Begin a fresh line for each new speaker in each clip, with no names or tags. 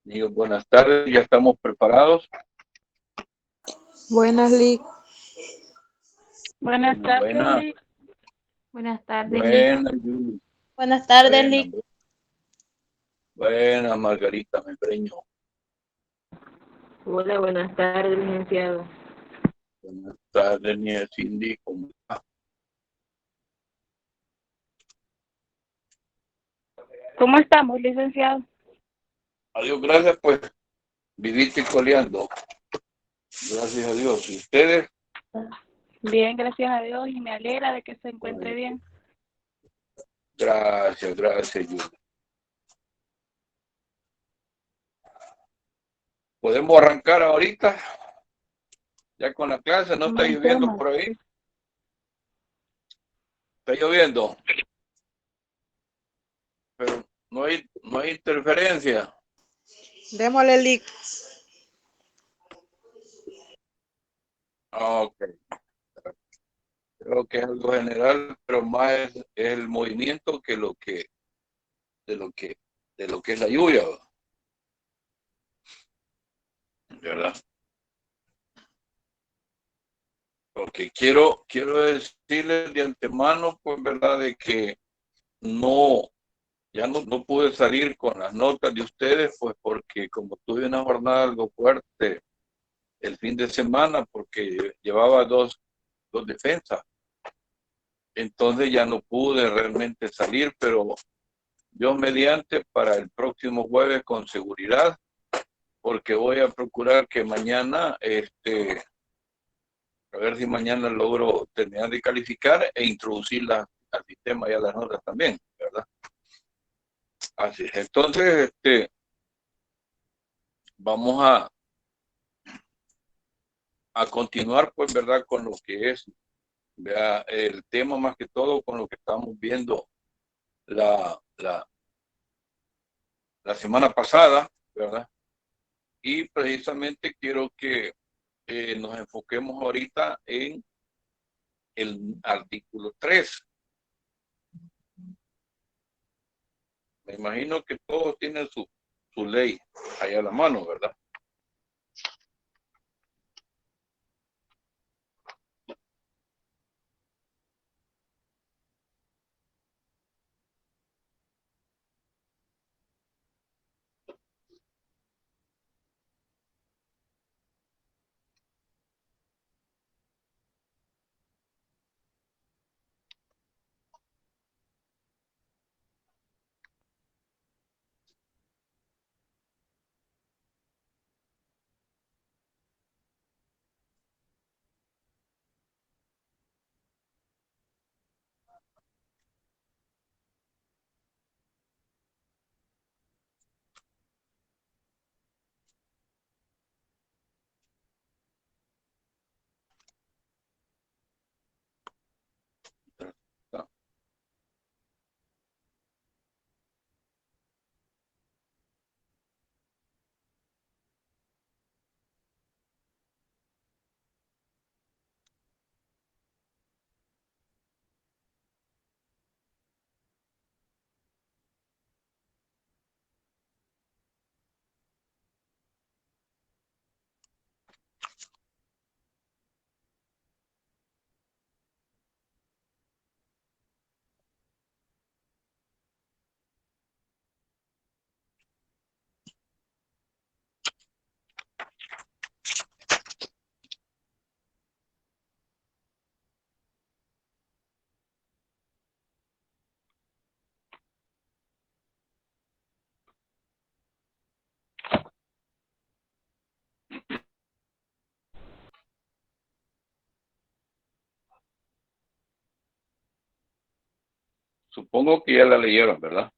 Digo, buenas tardes, ya estamos preparados.
Buenas, Lick.
Buenas tardes,
Buenas,
Lick.
Buenas tardes, Lick.
buenas, Yuli.
Buenas tardes,
Buenas,
Lick.
buenas, Margarita, me preño.
Hola, buenas tardes, licenciado.
Buenas tardes, niña Cindy, ¿cómo está?
¿Cómo estamos, licenciado?
Adiós, gracias, pues, viviste y coleando. Gracias a Dios. ¿Y ustedes?
Bien, gracias a Dios, y me alegra de que se encuentre bien.
Gracias, gracias, Yuli. ¿Podemos arrancar ahorita? Ya con la clase, ¿no está lloviendo por ahí? Está lloviendo. Pero no hay interferencia.
Démosle, Lick.
Ok. Creo que es algo general, pero más es el movimiento que de lo que es la lluvia, ¿verdad? Porque quiero decirles de antemano, pues, ¿verdad? De que ya no pude salir con las notas de ustedes, pues, porque como tuve una jornada algo fuerte el fin de semana, porque llevaba dos defensas, entonces ya no pude realmente salir, pero yo mediante para el próximo jueves con seguridad, porque voy a procurar que mañana, a ver si mañana logro terminar de calificar e introducirla al sistema y a las notas también, ¿verdad? Así es. Entonces, vamos a continuar, pues, ¿verdad? Con lo que es, vea, el tema más que todo con lo que estamos viendo la semana pasada, ¿verdad? Y precisamente quiero que nos enfoquemos ahorita en el artículo 3. Me imagino que todos tienen su ley ahí a la mano, ¿verdad? Supongo que ya la leyeron, ¿verdad?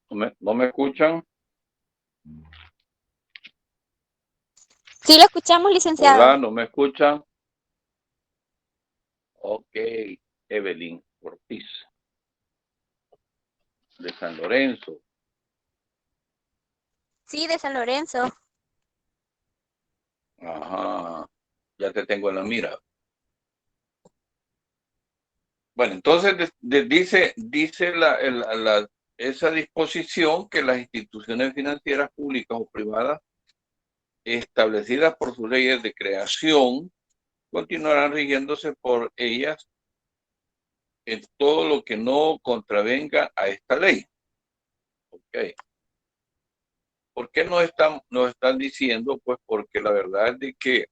¿No me escuchan?
Sí, lo escuchamos, licenciado.
Hola, ¿no me escuchan? Ok, Evelyn Ortiz, de San Lorenzo.
Sí, de San Lorenzo.
Ajá, ya te tengo en la mira. Bueno, entonces dice esa disposición que las instituciones financieras públicas o privadas establecidas por sus leyes de creación continuarán rigiéndose por ellas en todo lo que no contravenga a esta ley. Okay. ¿Por qué nos están diciendo? Pues porque la verdad es de que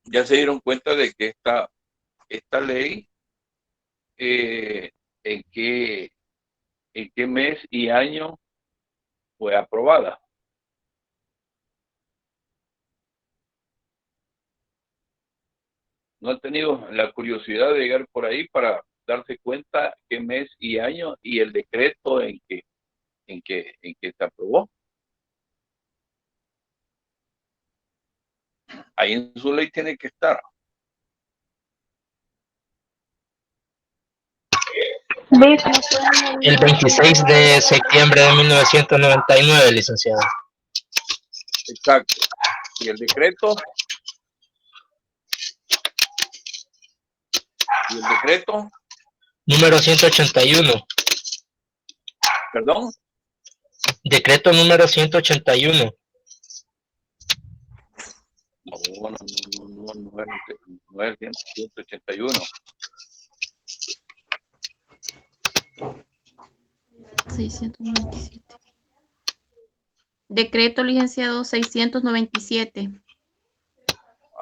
ya se dieron cuenta de que esta ley en qué mes y año fue aprobada. ¿No han tenido la curiosidad de llegar por ahí para darse cuenta qué mes y año y el decreto en que se aprobó? Ahí en su ley tiene que estar.
El 26 de septiembre de 1999, licenciado.
Exacto. ¿Y el decreto? ¿Y el decreto?
Número 181.
¿Perdón?
Decreto número 181.
No es el 181.
697. Decreto, licenciado, 697.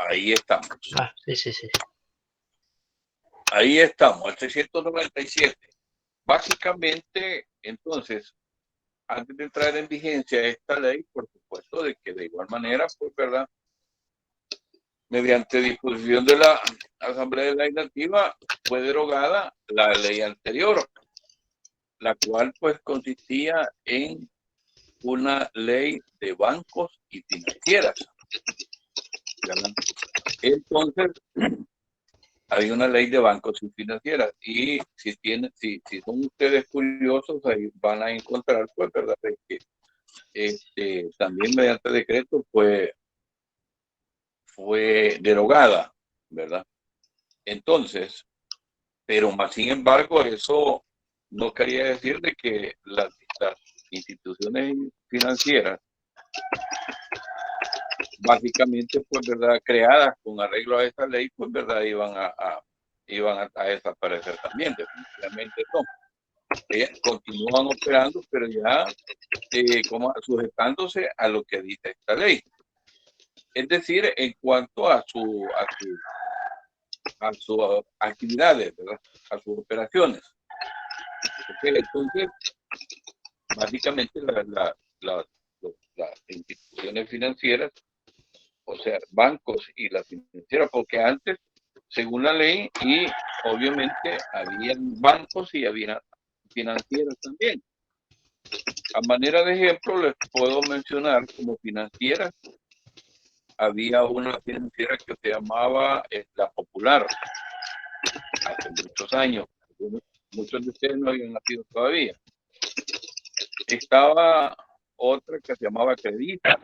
Ahí estamos.
Sí.
Ahí estamos, el 697. Básicamente, entonces, antes de entrar en vigencia esta ley, por supuesto, de que de igual manera, pues, ¿verdad? Mediante disposición de la Asamblea Legislativa fue derogada la ley anterior, la cual pues consistía en una ley de bancos y financieras, ¿verdad? Entonces, hay una ley de bancos y financieras y si son ustedes curiosos, ahí van a encontrar, pues, ¿verdad? Que también mediante decreto fue derogada, ¿verdad? Entonces, pero más sin embargo, eso no quería decir de que las instituciones financieras, básicamente, pues, ¿verdad?, creadas con arreglo a esta ley, pues, ¿verdad?, iban a desaparecer también, definitivamente no. Ellas continúan operando, pero ya como sujetándose a lo que dice esta ley. Es decir, en cuanto a sus actividades, ¿verdad?, a sus operaciones. Okay, entonces, básicamente las instituciones financieras, o sea, bancos y las financieras, porque antes, según la ley, y obviamente habían bancos y había financieras también. A manera de ejemplo, les puedo mencionar como financieras, había una financiera que se llamaba La Popular, hace muchos años. Muchos de ustedes no habían nacido todavía. Estaba otra que se llamaba Credita.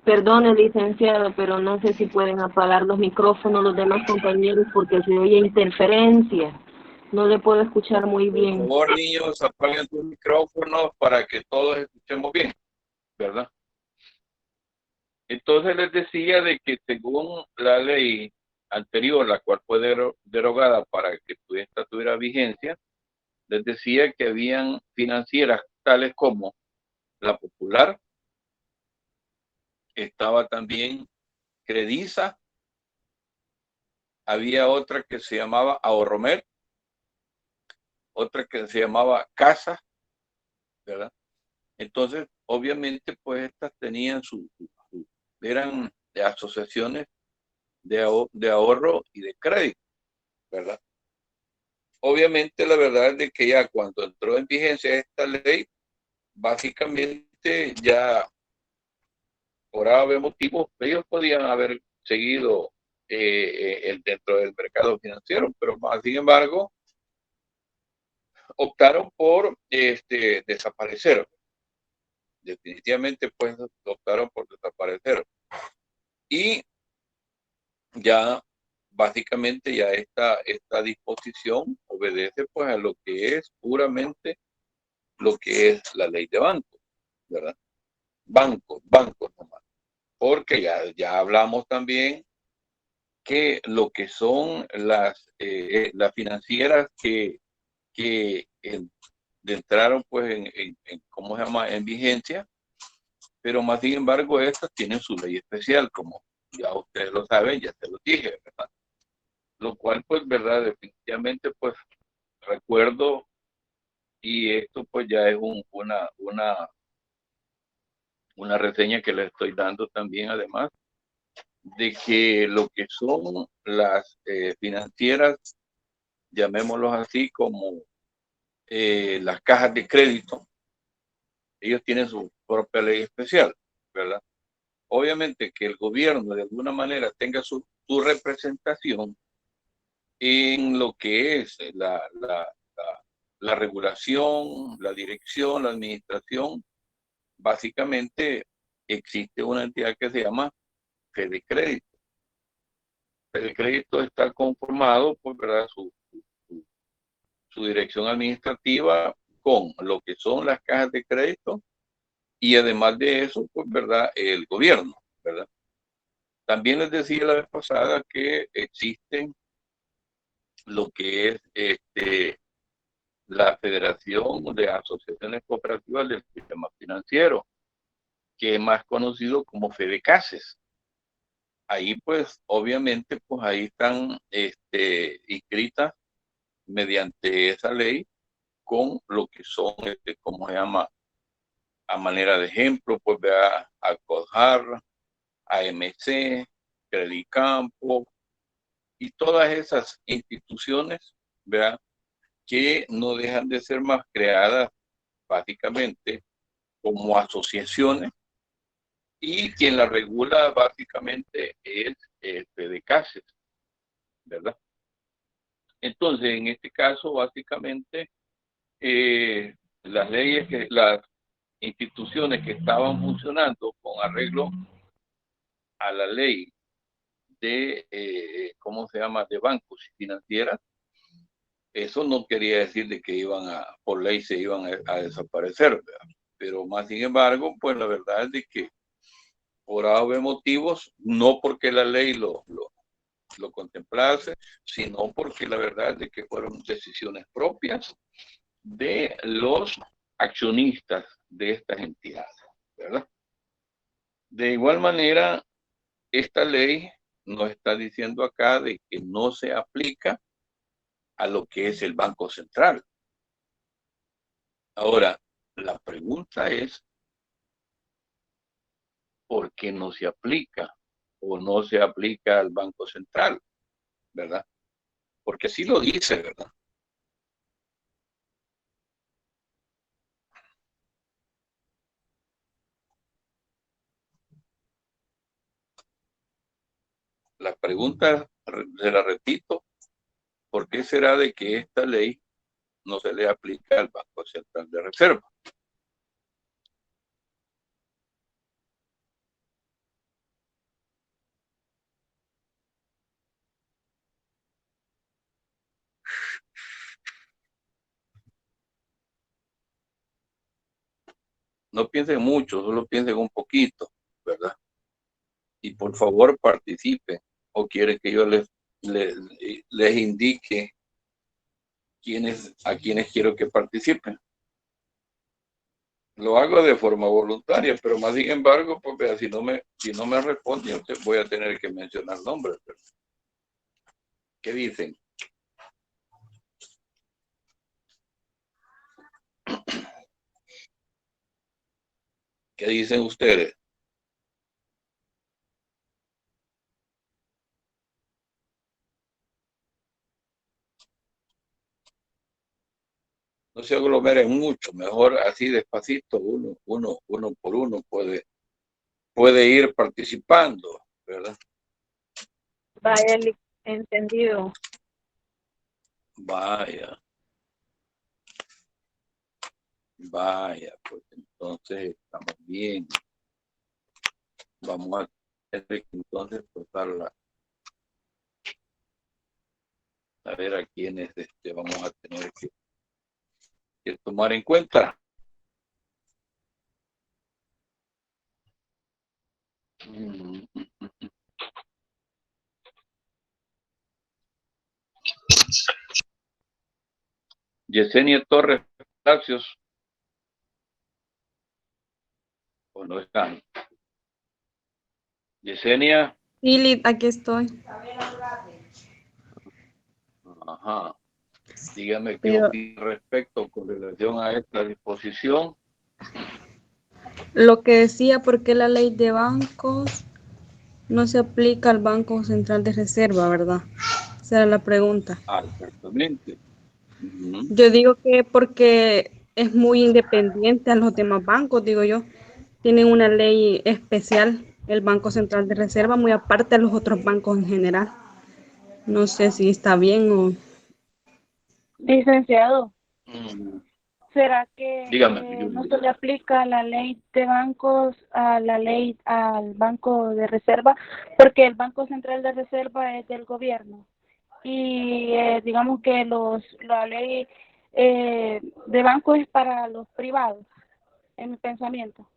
Perdone, licenciado, pero no sé si pueden apagar los micrófonos los demás compañeros porque se oye interferencia. No le puedo escuchar muy bien.
Por favor, niños, apaguen sus micrófonos para que todos escuchemos bien, ¿verdad? Entonces les decía de que según la ley anterior, la cual fue derogada para que esta tuviera vigencia, les decía que habían financieras tales como La Popular, estaba también Crediza, había otra que se llamaba Ahorromer, otra que se llamaba Casa, ¿verdad? Entonces, obviamente, pues estas tenían eran de asociaciones de ahorro y de crédito, ¿verdad? Obviamente, la verdad es de que ya cuando entró en vigencia esta ley, básicamente ya por haber motivos, ellos podían haber seguido dentro del mercado financiero, pero más sin embargo, optaron por desaparecer. Definitivamente, pues, optaron por desaparecer. Y ya básicamente ya esta disposición obedece pues a lo que es puramente lo que es la ley de bancos, ¿verdad? Bancos nomás. Porque ya hablamos también que lo que son las financieras que entraron pues ¿cómo se llama? En vigencia, pero más sin embargo estas tienen su ley especial, como ya ustedes lo saben, ya te lo dije, ¿verdad? Lo cual pues, ¿verdad? Definitivamente pues recuerdo, y esto pues ya es una reseña que les estoy dando también, además de que lo que son las financieras, llamémoslos así, como las cajas de crédito, ellos tienen su propia ley especial, ¿verdad? Obviamente que el gobierno de alguna manera tenga su representación en lo que es la regulación, la dirección, la administración. Básicamente existe una entidad que se llama FEDECrédito. FEDECrédito está conformado por, ¿verdad? Su dirección administrativa con lo que son las cajas de crédito y además de eso, pues, ¿verdad? El gobierno, ¿verdad? También les decía la vez pasada que existen lo que es la Federación de Asociaciones Cooperativas del Sistema Financiero, que es más conocido como FEDECASES. Ahí pues obviamente pues ahí están inscritas mediante esa ley con lo que son, ¿cómo se llama? A manera de ejemplo, pues vea ACOJAR, AMC, Credicampo y todas esas instituciones, vea, que no dejan de ser más creadas básicamente como asociaciones y quien la regula básicamente es FEDECASES, ¿verdad? Entonces, en este caso, básicamente, las instituciones que estaban funcionando con arreglo a la ley de, ¿cómo se llama?, de bancos y financieras, eso no quería decir de que por ley se iban a desaparecer, ¿verdad? Pero más sin embargo, pues la verdad es de que por haber motivos, no porque la ley lo contemplase, sino porque la verdad es de que fueron decisiones propias de los accionistas de estas entidades, ¿verdad? De igual manera, esta ley nos está diciendo acá de que no se aplica a lo que es el Banco Central. Ahora, la pregunta es, ¿por qué no se aplica o no se aplica al Banco Central? ¿Verdad? Porque así lo dice, ¿verdad? La pregunta, se la repito, ¿por qué será de que esta ley no se le aplica al Banco Central de Reserva? No piensen mucho, solo piensen un poquito, ¿verdad? Y por favor participen, o quieren que yo les indique a quienes quiero que participen. Lo hago de forma voluntaria, pero más sin embargo, pues vea, si no me responden, voy a tener que mencionar nombres. ¿Qué dicen? ¿Qué dicen ustedes? No se aglomeren mucho, mejor así despacito, uno por uno puede ir participando, ¿verdad?
Vaya, entendido.
Vaya, pues entonces estamos bien. Vamos a tener que entonces pasar a ver a quiénes vamos a tener que tomar en cuenta. Yesenia Torres Palacios, o no están. Yesenia.
Sí, aquí estoy.
Ajá. Dígame qué
Pero
opina respecto con relación a esta disposición.
lo que decía, ¿por qué la ley de bancos no se aplica al Banco Central de Reserva, verdad? Esa era la pregunta.
Ah, exactamente. Uh-huh.
Yo digo que porque es muy independiente a los demás bancos, digo yo. Tienen una ley especial, el Banco Central de Reserva, muy aparte a los otros bancos en general. No sé si está bien o...
Licenciado,
Mm.
¿será que
Dígame.
no se le aplica la ley de bancos a la ley al Banco de Reserva? Porque el Banco Central de Reserva es del gobierno y digamos que la ley de bancos es para los privados, en mi pensamiento.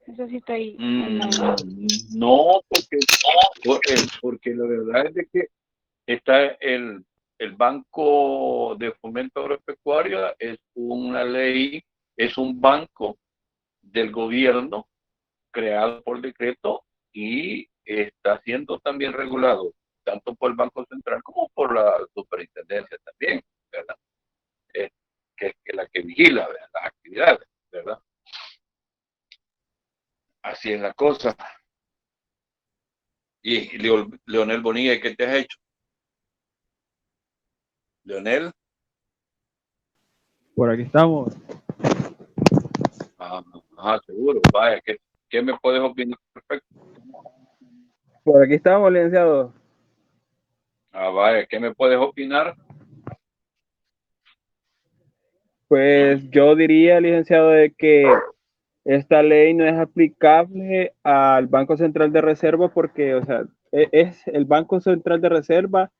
No sé si estoy en
No, porque la verdad es de que está el Banco de Fomento Agropecuario, es una ley, es un banco del gobierno creado por decreto y está siendo también regulado tanto por el Banco Central como por la superintendencia también, ¿verdad? Que es la que vigila, ¿verdad?, las actividades, ¿verdad? Así es la cosa. Y Leonel Bonilla, ¿qué te has hecho? Leonel.
Por aquí estamos.
Ajá, seguro. Vaya, ¿qué me puedes opinar al respecto?
Por aquí estamos, licenciado.
Vaya, ¿qué me puedes opinar?
Pues yo diría, licenciado, de que esta ley no es aplicable al Banco Central de Reserva porque, o sea, es el Banco Central de Reserva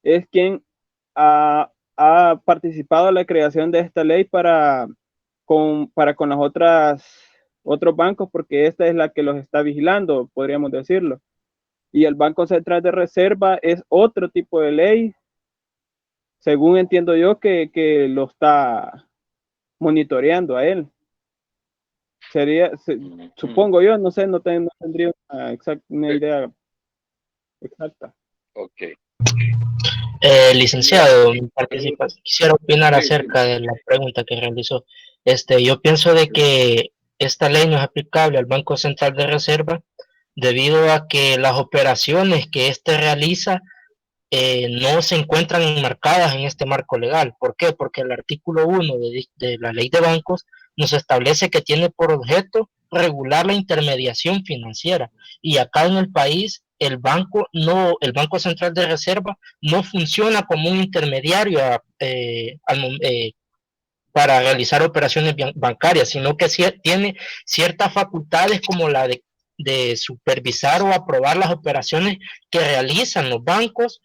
es quien ha participado en la creación de esta ley para con las otros bancos, porque esta es la que los está vigilando, podríamos decirlo. Y el Banco Central de Reserva es otro tipo de ley, según entiendo yo, que lo está monitoreando a él. Supongo yo, no sé, no tendría una idea exacta.
Ok.
Licenciado, quisiera opinar
Sí.
acerca de la pregunta que realizó. Yo pienso de que esta ley no es aplicable al Banco Central de Reserva debido a que las operaciones que éste realiza no se encuentran enmarcadas en este marco legal. ¿Por qué? Porque el artículo 1 de la ley de bancos nos establece que tiene por objeto regular la intermediación financiera. Y acá en el país, el Banco Central de Reserva no funciona como un intermediario para realizar operaciones bancarias, sino que tiene ciertas facultades como la de supervisar o aprobar las operaciones que realizan los bancos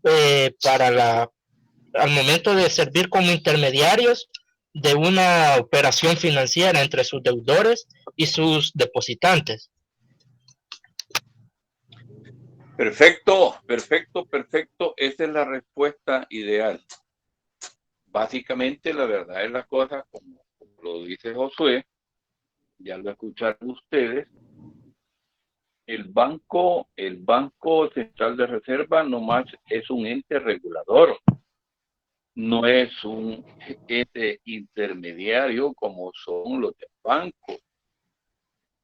al momento de servir como intermediarios de una operación financiera entre sus deudores y sus depositantes.
Perfecto. Esa es la respuesta ideal. Básicamente, la verdad es la cosa, como lo dice Josué, ya lo escucharon ustedes, el Banco Central de Reserva nomás es un ente regulador, no es un ente intermediario como son los bancos.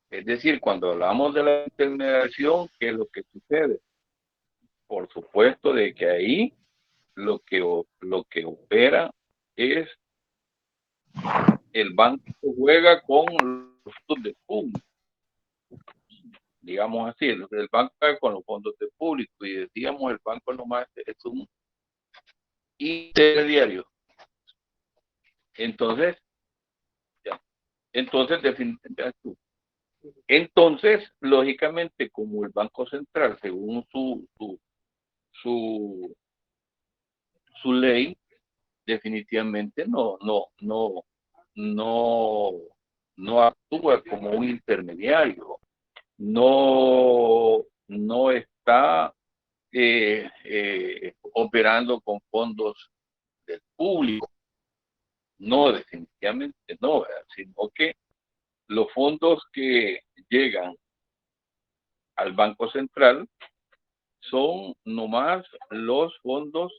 Es decir, cuando hablamos de la intermediación, ¿qué es lo que sucede? Por supuesto de que ahí lo que opera es el banco juega con los fondos de público, digamos así, el banco juega con los fondos de público y decíamos el banco nomás es un intermediario. Entonces, entonces, lógicamente, como el Banco Central, según su su ley definitivamente no, no actúa como un intermediario, no está operando con fondos del público, no, definitivamente no, ¿verdad? Sino que los fondos que llegan al Banco Central son nomás los fondos,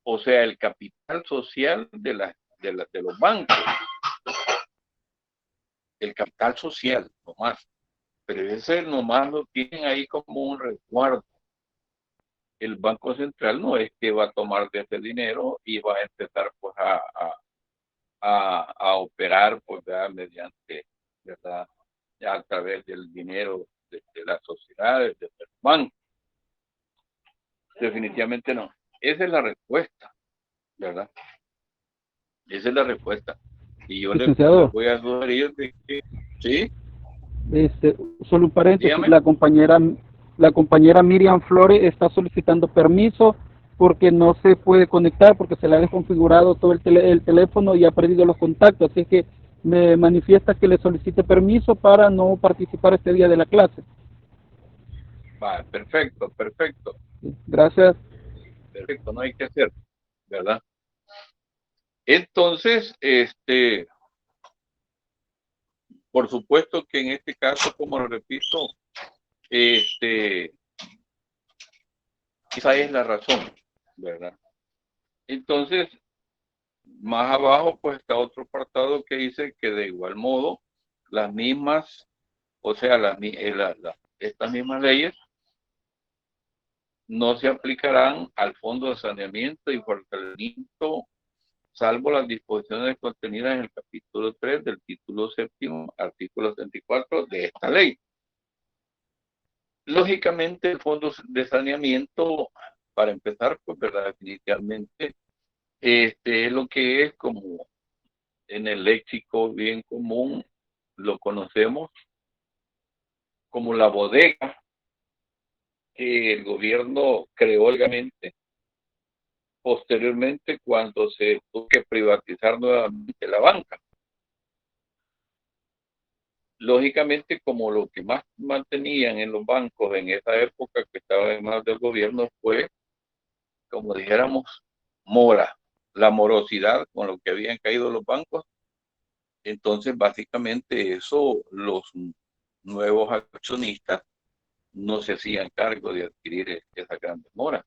o sea, el capital social de los bancos, el capital social nomás, pero ese nomás lo tienen ahí como un resguardo. El Banco Central no es que va a tomar de ese dinero y va a empezar pues a operar pues ¿verdad? Mediante, ¿verdad? A través del dinero de las sociedades, de los bancos. Definitivamente no. Esa es la respuesta, ¿verdad? Esa es la respuesta. Y yo le voy a sugerir de que, ¿sí?
Solo un paréntesis,
Dígame.
la compañera Miriam Flores está solicitando permiso porque no se puede conectar, porque se le ha desconfigurado todo el teléfono y ha perdido los contactos, así que me manifiesta que le solicite permiso para no participar este día de la clase.
Va, perfecto, perfecto.
Gracias.
Perfecto, no hay que hacer, ¿verdad? Entonces, por supuesto que en este caso, como lo repito, esa es la razón, ¿verdad? Entonces, más abajo, pues está otro apartado que dice que de igual modo, las mismas, o sea, estas mismas leyes no se aplicarán al Fondo de Saneamiento y Fortalecimiento, salvo las disposiciones contenidas en el capítulo 3 del título séptimo, artículo 34 de esta ley. Lógicamente, el Fondo de Saneamiento, para empezar, pues, ¿verdad? Definitivamente, es lo que es como en el léxico bien común, lo conocemos como la bodega que el gobierno creó legalmente posteriormente cuando se tuvo que privatizar nuevamente la banca. Lógicamente, como lo que más mantenían en los bancos en esa época que estaba en manos del gobierno fue, como dijéramos, mora, la morosidad con lo que habían caído los bancos. Entonces, básicamente eso, los nuevos accionistas no se hacían cargo de adquirir esa gran mora.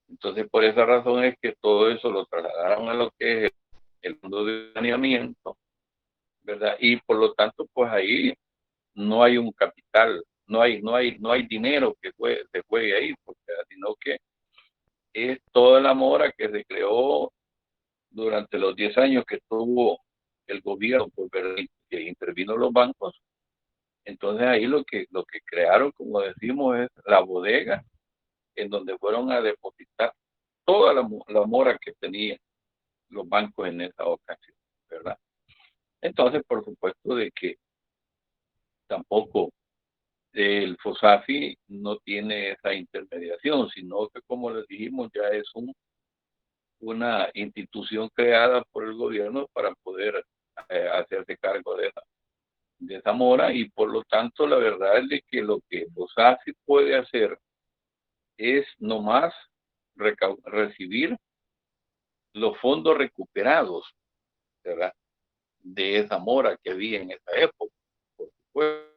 Entonces, por esa razón es que todo eso lo trasladaron a lo que es el fondo de saneamiento, ¿verdad? Y por lo tanto, pues ahí no hay un capital, no hay dinero que se juegue ahí, porque, sino que es toda la mora que se creó durante los 10 años que tuvo el gobierno, pues, que intervino los bancos. Entonces ahí lo que crearon, como decimos, es la bodega en donde fueron a depositar toda la mora que tenían los bancos en esa ocasión, ¿verdad? Entonces, por supuesto de que tampoco el FOSAFI no tiene esa intermediación, sino que, como les dijimos, ya es una institución creada por el gobierno para poder hacerse cargo de esa mora, y por lo tanto la verdad es de que lo que FOSAFI puede hacer es nomás recibir los fondos recuperados, ¿verdad? De esa mora que había en esa época, por supuesto.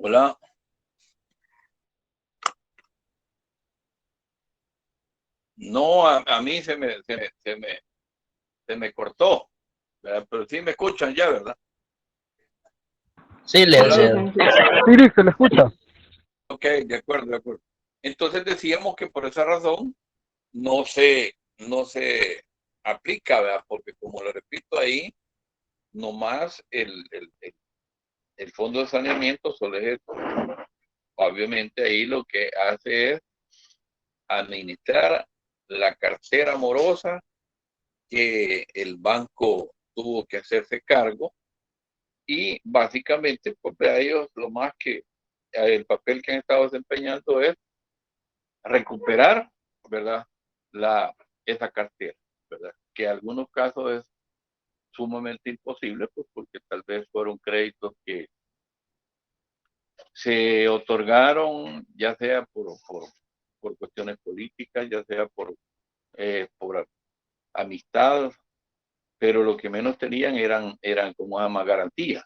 Hola. No, a mí se me cortó, ¿verdad? Pero sí me escuchan ya, ¿verdad?
Sí, licenciado.
Sí, se le escucha.
Ok, de acuerdo, de acuerdo. Entonces decíamos que por esa razón no se aplica, ¿verdad? Porque como lo repito ahí, nomás el fondo de saneamiento solo es esto. Obviamente ahí lo que hace es administrar la cartera morosa que el banco tuvo que hacerse cargo y básicamente pues a ellos lo más que el papel que han estado desempeñando es recuperar, ¿verdad? Esa cartera, ¿verdad? Que en algunos casos es sumamente imposible pues porque tal vez fueron créditos que se otorgaron ya sea por cuestiones políticas, ya sea por amistad, pero lo que menos tenían eran como más garantías.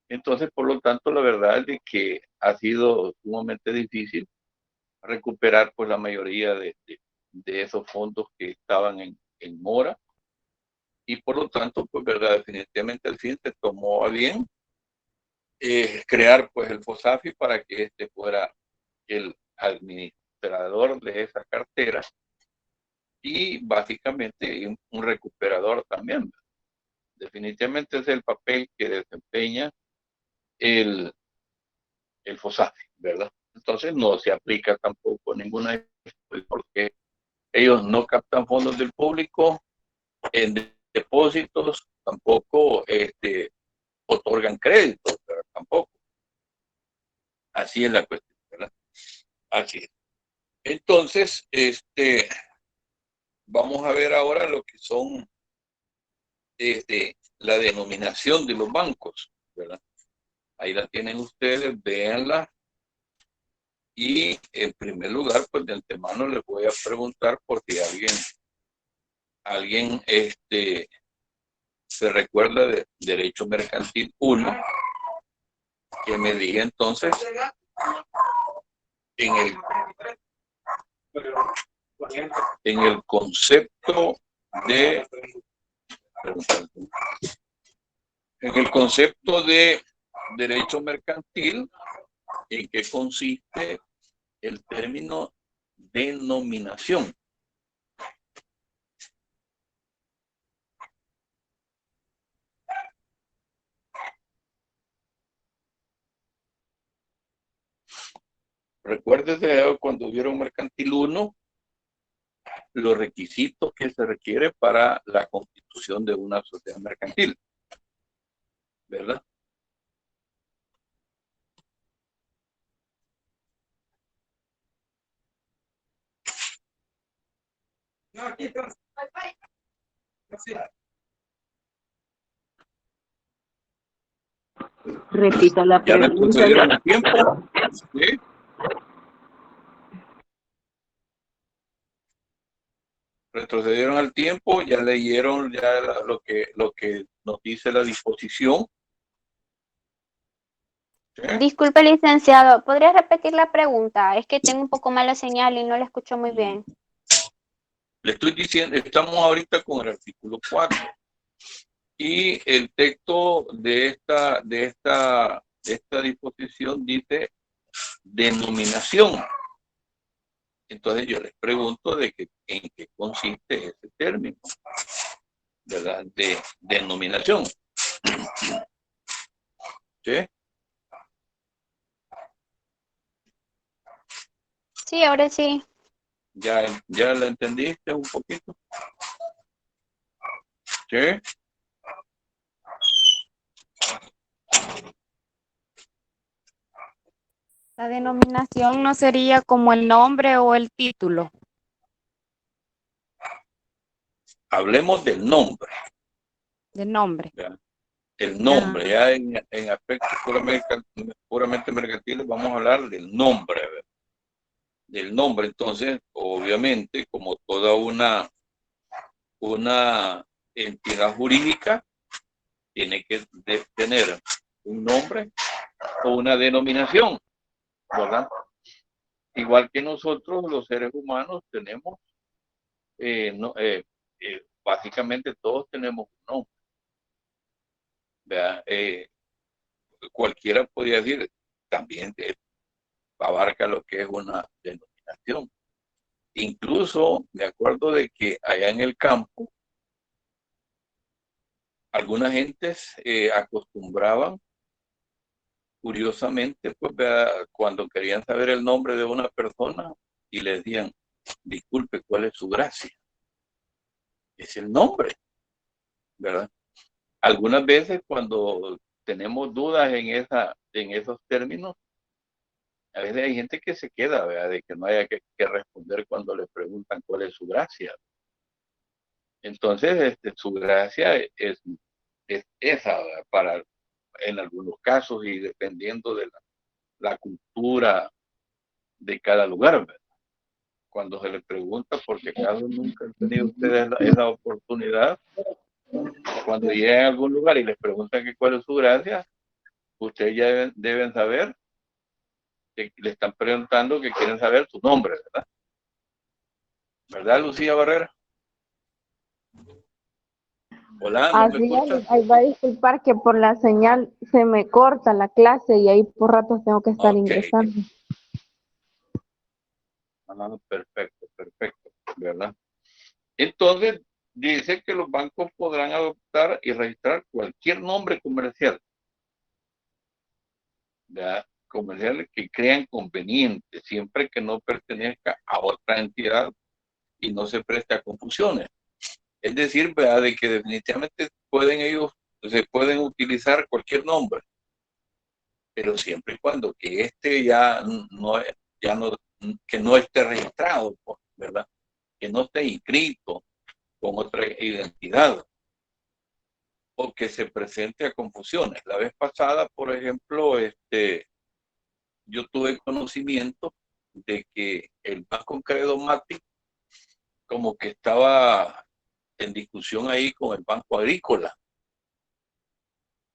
Entonces, por lo tanto, la verdad es de que ha sido sumamente difícil recuperar pues la mayoría de esos fondos que estaban en mora y por lo tanto, pues verdad, definitivamente el fin se tomó a bien crear pues el FOSAFI para que este fuera el administrador de esa cartera y básicamente un recuperador también. Definitivamente es el papel que desempeña el FOSAFI, ¿verdad? Entonces no se aplica tampoco ninguna porque ellos no captan fondos del público en depósitos, tampoco otorgan créditos, ¿verdad? Tampoco. Así es la cuestión, ¿verdad? Así es. Entonces, vamos a ver ahora lo que son la denominación de los bancos, ¿verdad? Ahí la tienen ustedes, véanla. Y en primer lugar, pues de antemano les voy a preguntar por si alguien se recuerda de Derecho Mercantil 1, que me diga entonces en el concepto de derecho mercantil, en qué consiste el término denominación. Recuérdese cuando vieron Mercantil 1, los requisitos que se requiere para la constitución de una sociedad mercantil, ¿verdad?
Repita la
Ya
pregunta.
retrocedieron el tiempo. ¿Sí? Retrocedieron al tiempo, ya leyeron ya lo que nos dice la disposición. ¿Sí?
Disculpe, licenciado, ¿podría repetir la pregunta? Es que tengo un poco mala señal y no la escucho muy bien.
Le estoy diciendo, estamos ahorita con el artículo 4 y el texto de esta disposición dice denominación. Entonces yo les pregunto en qué consiste ese término, ¿verdad? De denominación. ¿Sí?
Sí, ahora sí.
¿Ya la entendiste un poquito? ¿Sí?
La denominación no sería como el nombre o el título.
Hablemos del nombre.
Del nombre.
¿Ya? El nombre, ya en aspectos puramente mercantiles vamos a hablar del nombre, ¿verdad? Del nombre. Entonces, obviamente, como toda una entidad jurídica, tiene que tener un nombre o una denominación, ¿verdad? Igual que nosotros, los seres humanos, tenemos, básicamente todos tenemos un nombre, ¿verdad? Cualquiera podría decir, también abarca lo que es una denominación. Incluso me acuerdo de que allá en el campo, algunas gentes acostumbraban, curiosamente, pues, cuando querían saber el nombre de una persona y le decían, disculpe, ¿cuál es su gracia? Es el nombre, ¿verdad? Algunas veces cuando tenemos dudas en esos términos, a veces hay gente que se queda, ¿verdad? De que no haya que responder cuando le preguntan cuál es su gracia. Entonces, su gracia es esa, ¿verdad? Para, en algunos casos y dependiendo de la cultura de cada lugar, ¿verdad? Cuando se les pregunta, porque acaso nunca han tenido ustedes esa oportunidad, cuando lleguen a algún lugar y les preguntan que cuál es su gracia, ustedes ya deben saber que le están preguntando que quieren saber su nombre, ¿verdad? ¿Verdad, Lucía Barrera? Hola, ¿no me
Así
escuchas?
es, ahí va a disculpar que por la señal se me corta la clase y ahí por ratos tengo que estar
Ok.
ingresando.
Perfecto, perfecto, ¿verdad? Entonces, dice que los bancos podrán adoptar y registrar cualquier nombre comercial, ¿verdad? Comerciales que crean conveniente, siempre que no pertenezca a otra entidad y no se preste a confusiones. Es decir, ¿verdad? De que definitivamente se pueden utilizar cualquier nombre, pero siempre y cuando que que no esté registrado, pues, ¿verdad? Que no esté inscrito con otra identidad o que se presente a confusiones. La vez pasada, por ejemplo, yo tuve conocimiento de que el Banco Credomatic como que estaba en discusión ahí con el Banco Agrícola.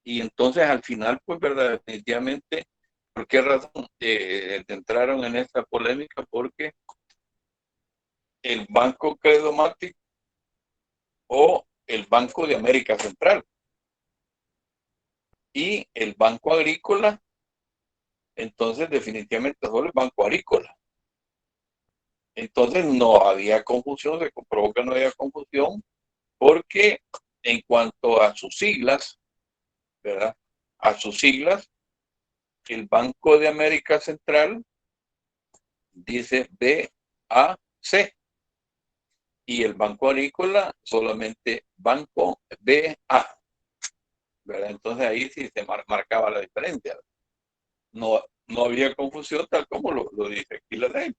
Y entonces al final, pues, verdad, definitivamente, ¿por qué razón entraron en esta polémica? Porque el Banco Credomatic o el Banco de América Central y el Banco Agrícola, entonces definitivamente solo el Banco Agrícola. Entonces no había confusión, se comprobó que no había confusión, porque en cuanto a sus siglas, ¿verdad? A sus siglas, el Banco de América Central dice BAC y el Banco Agrícola solamente Banco BA, ¿verdad? Entonces ahí sí se marcaba la diferencia. No había confusión tal como lo dice aquí la ley.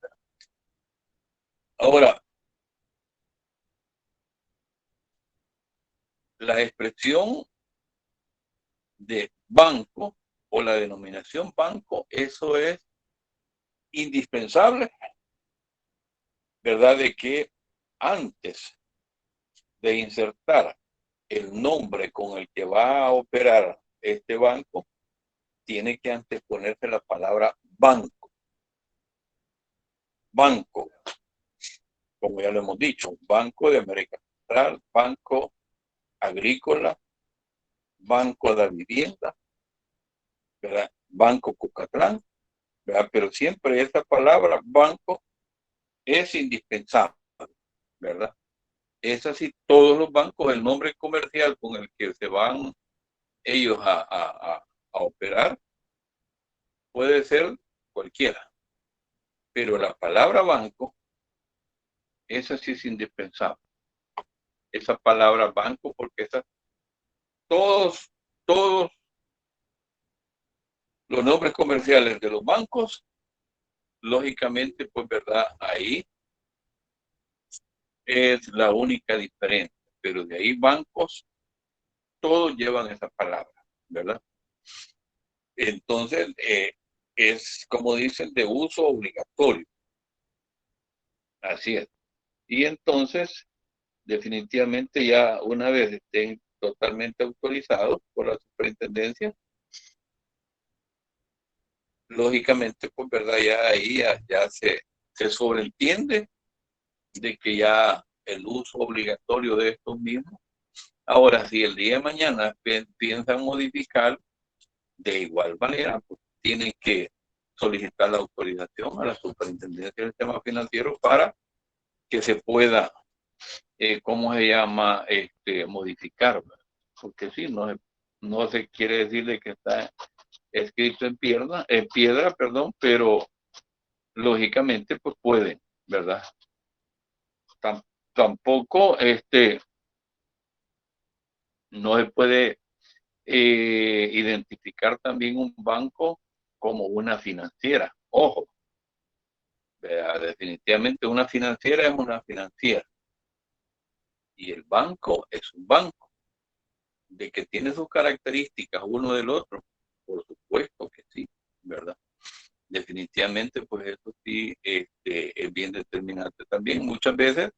Ahora, la expresión de banco o la denominación banco, eso es indispensable, ¿verdad? De que antes de insertar el nombre con el que va a operar este banco, tiene que anteponerse la palabra banco. Banco, como ya lo hemos dicho, Banco de América Central, Banco Agrícola, Banco de la Vivienda, ¿verdad? Banco Cucatlán, ¿verdad? Pero siempre esa palabra banco es indispensable, ¿verdad? Es así, todos los bancos, el nombre comercial con el que se van ellos a operar puede ser cualquiera, pero la palabra banco, esa sí es indispensable. Esa palabra banco, porque todos los nombres comerciales de los bancos, lógicamente, pues, ¿verdad? Ahí es la única diferencia, pero de ahí bancos, todos llevan esa palabra, ¿verdad? Entonces, es como dicen, de uso obligatorio. Así es. Y entonces, definitivamente ya una vez estén totalmente autorizados por la superintendencia, lógicamente, pues, ¿verdad? Ya ahí ya se sobreentiende de que ya el uso obligatorio de estos mismos. Ahora, si el día de mañana piensan modificar, de igual manera, pues, tienen que solicitar la autorización a la Superintendencia del Sistema Financiero para que se pueda, ¿cómo se llama? Modificar, ¿verdad? Porque sí, no se quiere decir de que está escrito en piedra, perdón, pero lógicamente pues pueden, ¿verdad? Tampoco no se puede identificar también un banco como una financiera. Ojo, ¿verdad? Definitivamente una financiera es una financiera y el banco es un banco. De que tiene sus características uno del otro, por supuesto que sí, ¿verdad? Definitivamente, pues eso sí es bien determinante también. Muchas veces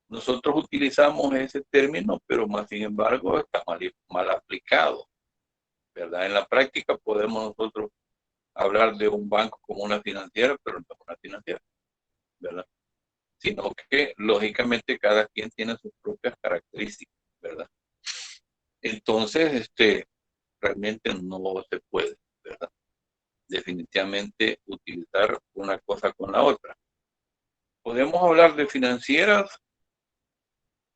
nosotros utilizamos ese término, pero más sin embargo está mal aplicado, ¿verdad? En la práctica podemos nosotros hablar de un banco como una financiera, pero no una financiera, ¿verdad? Sino que lógicamente cada quien tiene sus propias características, ¿verdad? Entonces, realmente no se puede, ¿verdad? Definitivamente utilizar una cosa con la otra. Podemos hablar de financieras,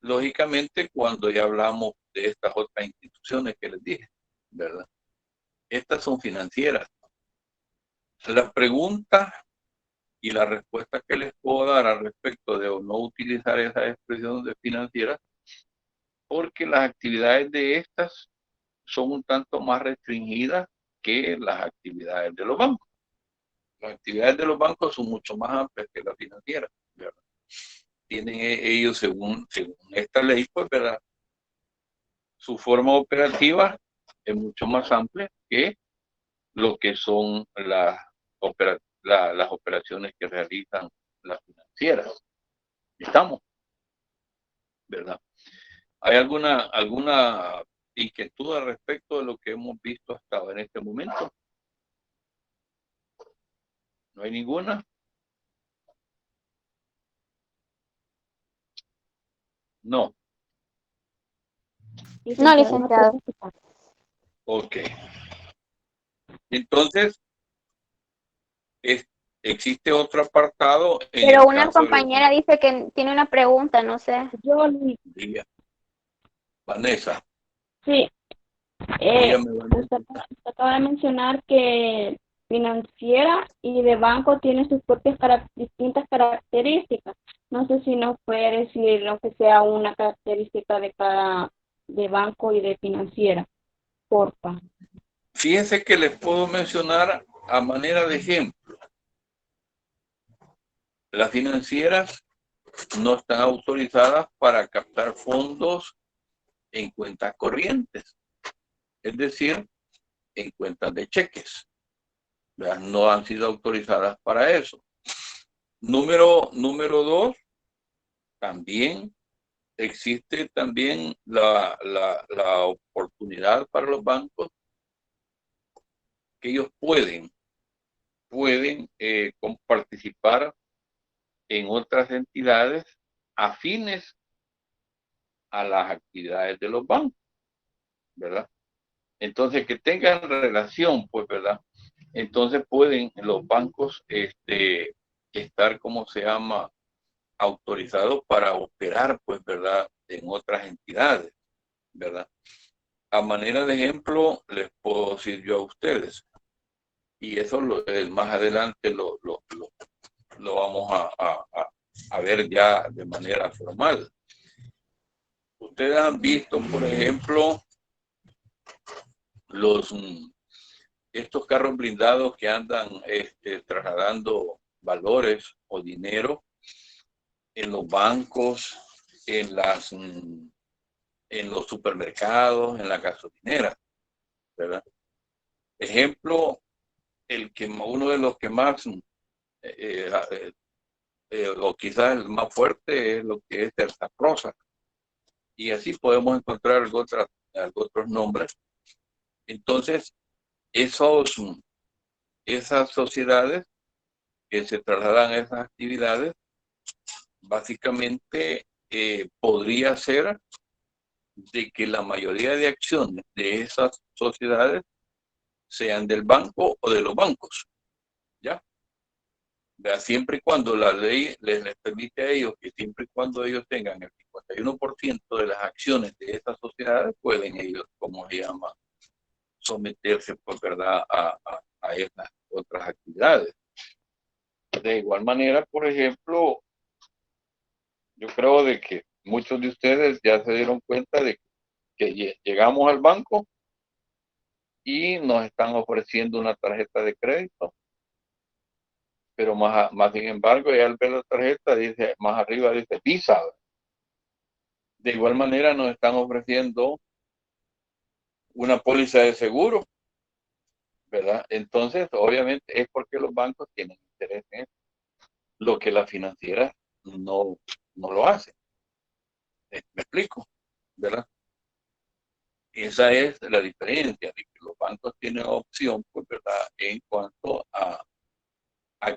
lógicamente, cuando ya hablamos de estas otras instituciones que les dije, ¿verdad? Estas son financieras. La pregunta y la respuesta que les puedo dar al respecto de no utilizar esa expresión de financieras, porque las actividades de estas son un tanto más restringidas que las actividades de los bancos. Las actividades de los bancos son mucho más amplias que las financieras, ¿verdad? Tienen ellos, según esta ley, pues, ¿verdad? Su forma operativa es mucho más amplia que lo que son las operaciones que realizan las financieras. ¿Estamos? ¿Verdad? ¿Hay alguna inquietud al respecto de lo que hemos visto hasta en este momento? ¿No hay ninguna? No.
No, licenciado.
Ok. Entonces, existe otro apartado en
Pero
el
una
caso de los...
compañera dice que tiene una pregunta, no sé.
Diga. Vanessa,
Sí,
dígame, Vanessa.
usted acaba de mencionar que financiera y de banco tiene sus propias distintas características. No sé si nos puede decir lo que sea una característica de cada de banco y de financiera, porfa.
Fíjense que les puedo mencionar a manera de ejemplo. Las financieras no están autorizadas para captar fondos en cuentas corrientes, es decir, en cuentas de cheques. No han sido autorizadas para eso. Número 2, también existe también la oportunidad para los bancos que ellos pueden participar en otras entidades afines a las actividades de los bancos, ¿verdad? Entonces, que tengan relación, pues, ¿verdad? Entonces pueden los bancos estar, ¿cómo se llama?, autorizados para operar, pues, ¿verdad?, en otras entidades, ¿verdad? A manera de ejemplo, les puedo decir yo a ustedes, y eso más adelante lo vamos a ver ya de manera formal. Ustedes han visto, por ejemplo, estos carros blindados que andan trasladando valores o dinero en los bancos, en los supermercados, en la gasolinera, ¿verdad? Ejemplo, uno de los que más, o quizás el más fuerte, es lo que es Terza Rosa. Y así podemos encontrar algo otros nombres. Entonces, esas sociedades que se trasladan a esas actividades, básicamente podría ser de que la mayoría de acciones de esas sociedades sean del banco o de los bancos, ¿ya? Siempre y cuando la ley les permite a ellos que siempre y cuando ellos tengan el 51% de las acciones de esas sociedades, pueden ellos, como se llama, someterse, pues, ¿verdad?, a estas otras actividades. De igual manera, por ejemplo, yo creo de que muchos de ustedes ya se dieron cuenta de que llegamos al banco y nos están ofreciendo una tarjeta de crédito, pero más sin embargo, ya al ver la tarjeta, dice, más arriba dice Visa. De igual manera, nos están ofreciendo una póliza de seguro, ¿verdad? Entonces, obviamente, es porque los bancos tienen interés en eso, lo que la financiera no lo hace. ¿Me explico? ¿Verdad? Esa es la diferencia, de que los bancos tienen opción, pues, ¿verdad?, en cuanto a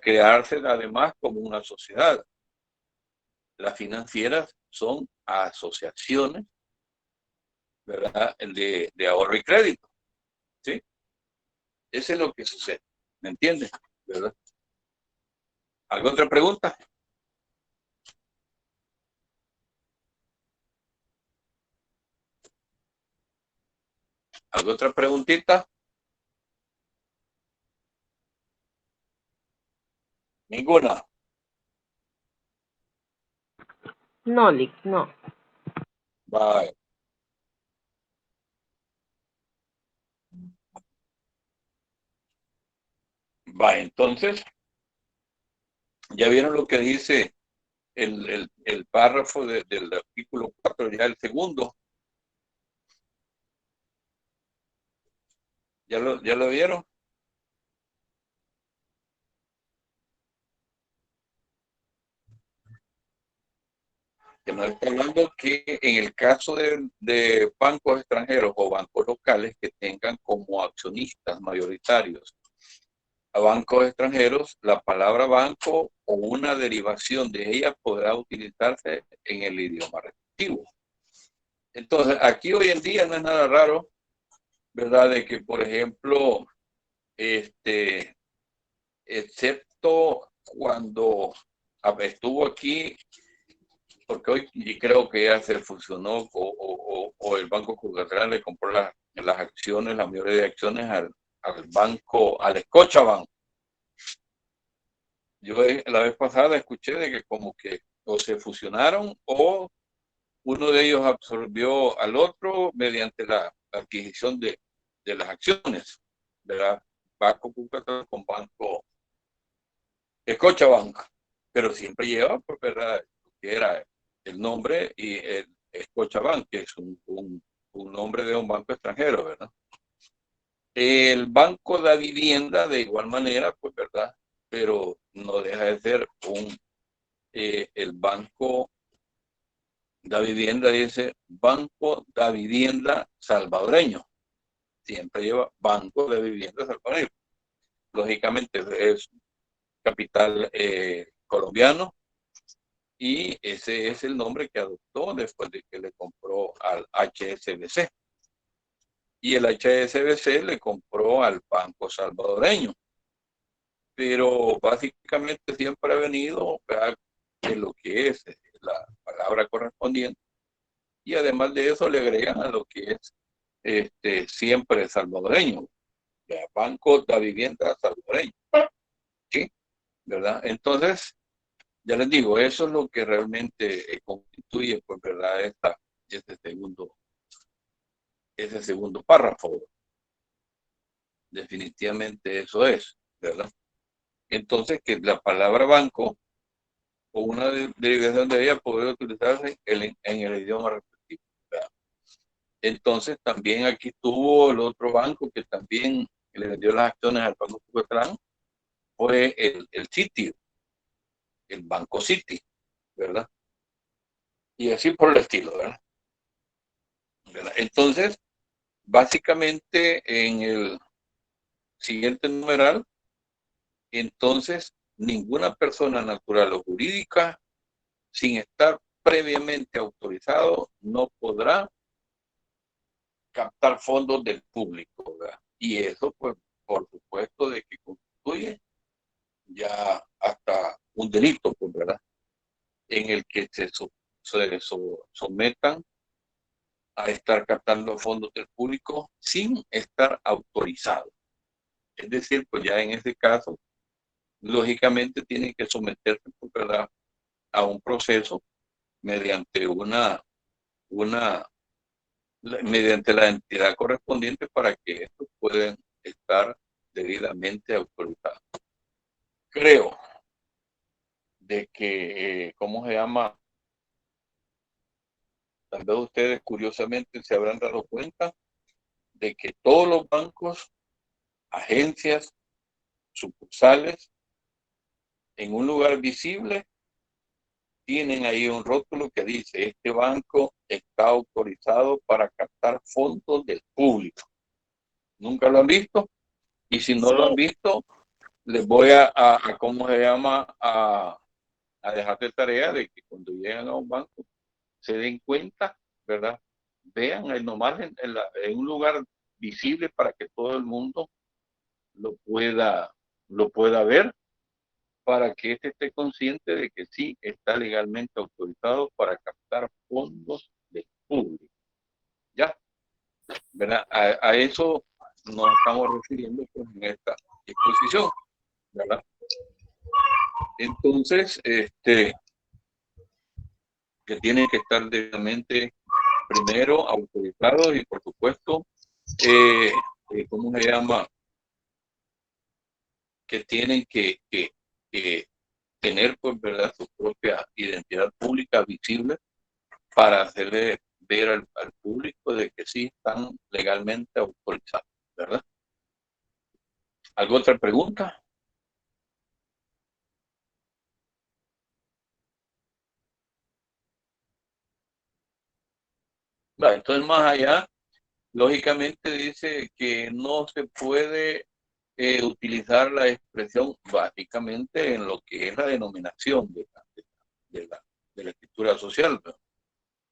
crearse además como una sociedad. Las financieras son asociaciones, ¿verdad?, de ahorro y crédito, ¿sí? Eso es lo que sucede, ¿me entiendes? ¿Verdad? ¿Alguna otra pregunta? ¿Alguna otra preguntita? Ninguna.
No, Lick, no.
Bye. Va, entonces, ya vieron lo que dice el párrafo del artículo 4, ya el segundo. ¿Ya lo vieron? Que nos está hablando que en el caso de bancos extranjeros o bancos locales que tengan como accionistas mayoritarios a bancos extranjeros, la palabra banco o una derivación de ella podrá utilizarse en el idioma respectivo. Entonces, aquí hoy en día no es nada raro, ¿verdad?, de que, por ejemplo, excepto cuando estuvo aquí, porque hoy y creo que ya se fusionó o el Banco Coca-Cola le compró las acciones, la mayoría de acciones al banco, al Scotiabank. Yo la vez pasada escuché de que como que o se fusionaron o uno de ellos absorbió al otro mediante la adquisición de las acciones, ¿verdad? Banco Coca-Cola con Banco Scotiabank, pero siempre lleva, pues, ¿verdad?, que era el nombre y el Scotiabank, que es un nombre de un banco extranjero, ¿verdad? El Banco de Vivienda, de igual manera, pues, ¿verdad?, pero no deja de ser el Banco de Vivienda, dice Banco de Vivienda Salvadoreño. Siempre lleva Banco de Vivienda Salvadoreño. Lógicamente es capital colombiano, y ese es el nombre que adoptó después de que le compró al HSBC. Y el HSBC le compró al Banco Salvadoreño. Pero básicamente siempre ha venido, ¿verdad?, de lo que es la palabra correspondiente. Y además de eso le agregan a lo que es siempre salvadoreño, Banco de Vivienda Salvadoreño. ¿Sí? ¿Verdad? Entonces, ya les digo, eso es lo que realmente constituye, pues, ¿verdad?, ese segundo párrafo. Definitivamente eso es, ¿verdad? Entonces, que la palabra banco o una derivación de ella puede utilizarse en el idioma respectivo, ¿verdad? Entonces, también aquí tuvo el otro banco que también le vendió las acciones al Banco Coca-Cola, fue el Citi, el Banco Citi, ¿verdad? Y así por el estilo, ¿verdad? Entonces, básicamente en el siguiente numeral Entonces, ninguna persona natural o jurídica, sin estar previamente autorizado, no podrá captar fondos del público, ¿verdad? Y eso, pues, por supuesto, de que constituye ya hasta un delito, pues, ¿verdad? En el que se sometan a estar captando fondos del público sin estar autorizado. Es decir, pues ya en ese caso, lógicamente tienen que someterse, pues, ¿verdad?, a un proceso mediante mediante la entidad correspondiente para que estos puedan estar debidamente autorizados. Creo de que, ¿cómo se llama? Tal vez ustedes curiosamente se habrán dado cuenta de que todos los bancos, agencias, sucursales, en un lugar visible, tienen ahí un rótulo que dice: este banco está autorizado para captar fondos del público. ¿Nunca lo han visto? Y si no lo han visto, les voy a ¿cómo se llama? A dejar de tarea de que cuando lleguen a un banco se den cuenta, ¿verdad? Vean nomás en un lugar visible para que todo el mundo lo pueda ver, para que éste esté consciente de que sí está legalmente autorizado para captar fondos del público. ¿Ya? ¿Verdad? A eso nos estamos refiriendo, pues, en esta exposición, ¿verdad? Entonces, que tienen que estar debidamente primero autorizados y, por supuesto, ¿cómo se llama? Que tienen que tener, pues, ¿verdad?, su propia identidad pública visible para hacerle ver al público de que sí están legalmente autorizados, ¿verdad? ¿Alguna otra pregunta? Vale, entonces, más allá, lógicamente dice que no se puede utilizar la expresión básicamente en lo que es la denominación de la escritura social, ¿verdad?,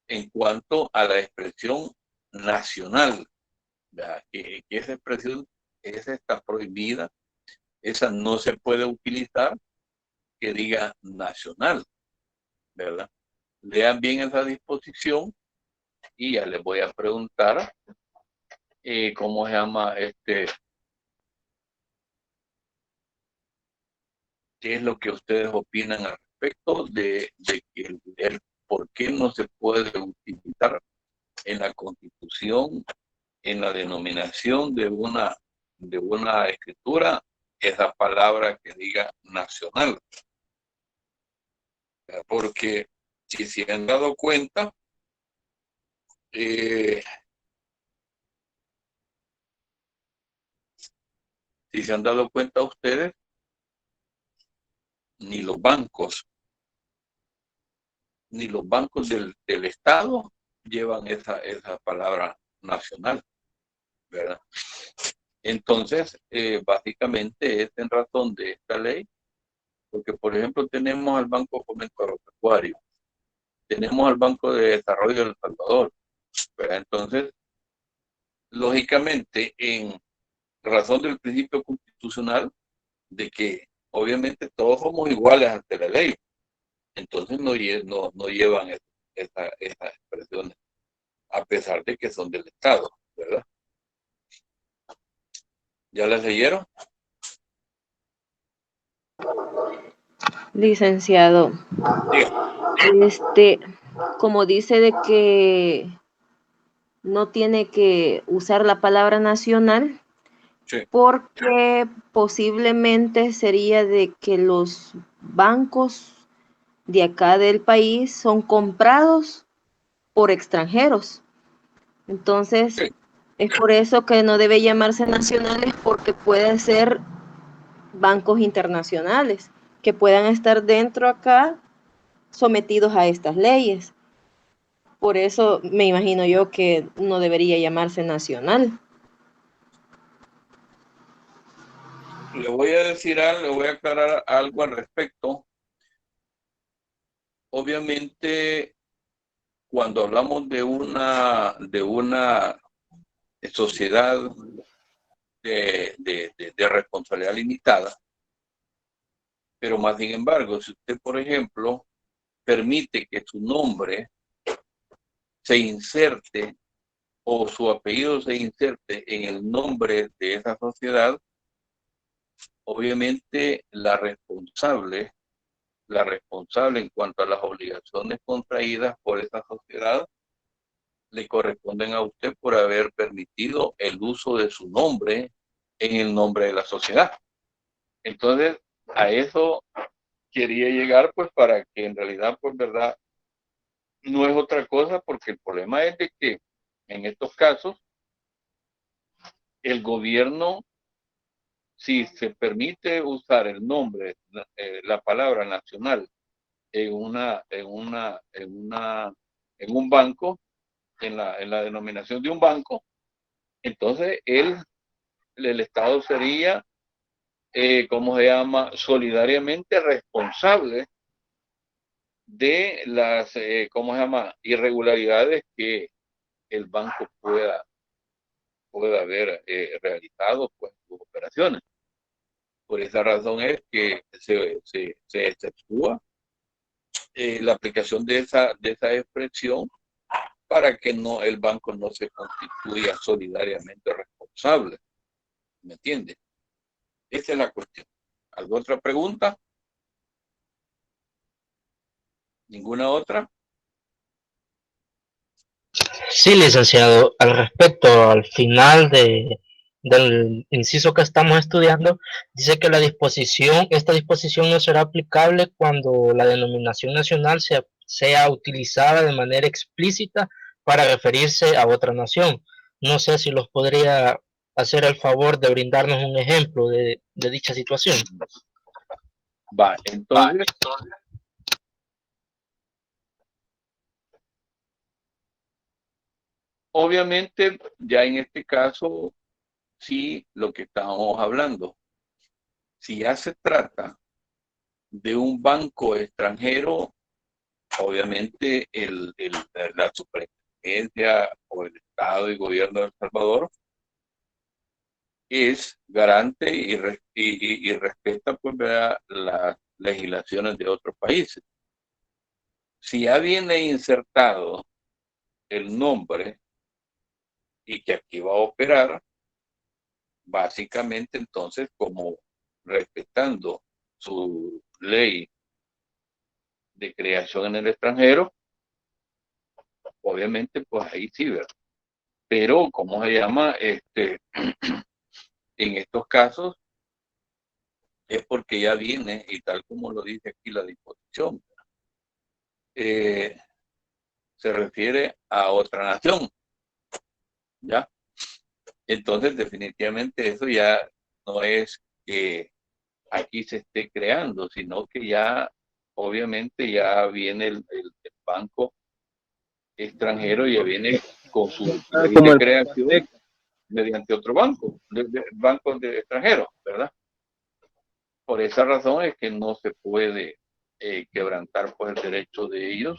en cuanto a la expresión nacional, ¿verdad?, que esa expresión, esa está prohibida, esa no se puede utilizar, que diga nacional, ¿verdad? Lean bien esa disposición y ya les voy a preguntar cómo se llama qué es lo que ustedes opinan al respecto de que el por qué no se puede utilizar en la Constitución, en la denominación de una escritura, esa palabra que diga nacional. Porque si se han dado cuenta, si se han dado cuenta ustedes, ni los bancos del Estado llevan esa palabra nacional, ¿verdad? Entonces, básicamente es en razón de esta ley, porque, por ejemplo, tenemos al Banco Fomento Agropecuario, tenemos al Banco de Desarrollo de El Salvador, ¿verdad? Entonces, lógicamente, en razón del principio constitucional de que obviamente todos somos iguales ante la ley, entonces no llevan esas expresiones, a pesar de que son del Estado, ¿verdad? ¿Ya las leyeron?
Licenciado,
Diga.
como dice de que no tiene que usar la palabra nacional,
Sí.
porque posiblemente sería de que los bancos de acá del país son comprados por extranjeros. Entonces,
Sí.
es por eso que no debe llamarse nacionales, porque pueden ser bancos internacionales que puedan estar dentro acá sometidos a estas leyes. Por eso me imagino yo que no debería llamarse nacional.
Le voy a decir algo, le voy a aclarar algo al respecto. Obviamente, cuando hablamos de una sociedad de responsabilidad limitada, pero más sin embargo, si usted, por ejemplo, permite que su nombre se inserte o su apellido se inserte en el nombre de esa sociedad, obviamente la responsable en cuanto a las obligaciones contraídas por esa sociedad le corresponden a usted por haber permitido el uso de su nombre en el nombre de la sociedad. Entonces, a eso quería llegar, pues, para que en realidad, pues, verdad, no es otra cosa, porque el problema es de que en estos casos, el gobierno, si se permite usar el nombre, la palabra nacional en un banco, en la denominación de un banco, entonces el Estado sería, ¿cómo se llama?, solidariamente responsable de las, ¿cómo se llama?, irregularidades que el banco pueda haber realizado, pues, sus operaciones. Por esa razón es que se exceptúa la aplicación de esa expresión para que el banco no se constituya solidariamente responsable. ¿Me entiende? Esa es la cuestión. ¿Alguna otra pregunta? ¿Ninguna otra?
Sí, licenciado, al respecto, al final del inciso que estamos estudiando, dice que esta disposición no será aplicable cuando la denominación nacional sea utilizada de manera explícita para referirse a otra nación. No sé si los podría hacer el favor de brindarnos un ejemplo de dicha situación.
Va, entonces, obviamente, ya en este caso, sí, lo que estábamos hablando, si ya se trata de un banco extranjero, obviamente la superintendencia o el Estado y gobierno de El Salvador es garante y respeta, pues, las legislaciones de otros países. Si ya viene insertado el nombre y que aquí va a operar, básicamente entonces, como respetando su ley de creación en el extranjero, obviamente pues ahí sí, ¿verdad? Pero, ¿cómo se llama? En estos casos es porque ya viene, y tal como lo dice aquí la disposición, se refiere a otra nación, ¿ya? Entonces, definitivamente eso ya no es que aquí se esté creando, sino que ya, obviamente, ya viene el banco extranjero, ya viene con su ley de creación mediante otro banco, bancos de extranjeros, ¿verdad? Por esa razón es que no se puede quebrantar, pues, el derecho de ellos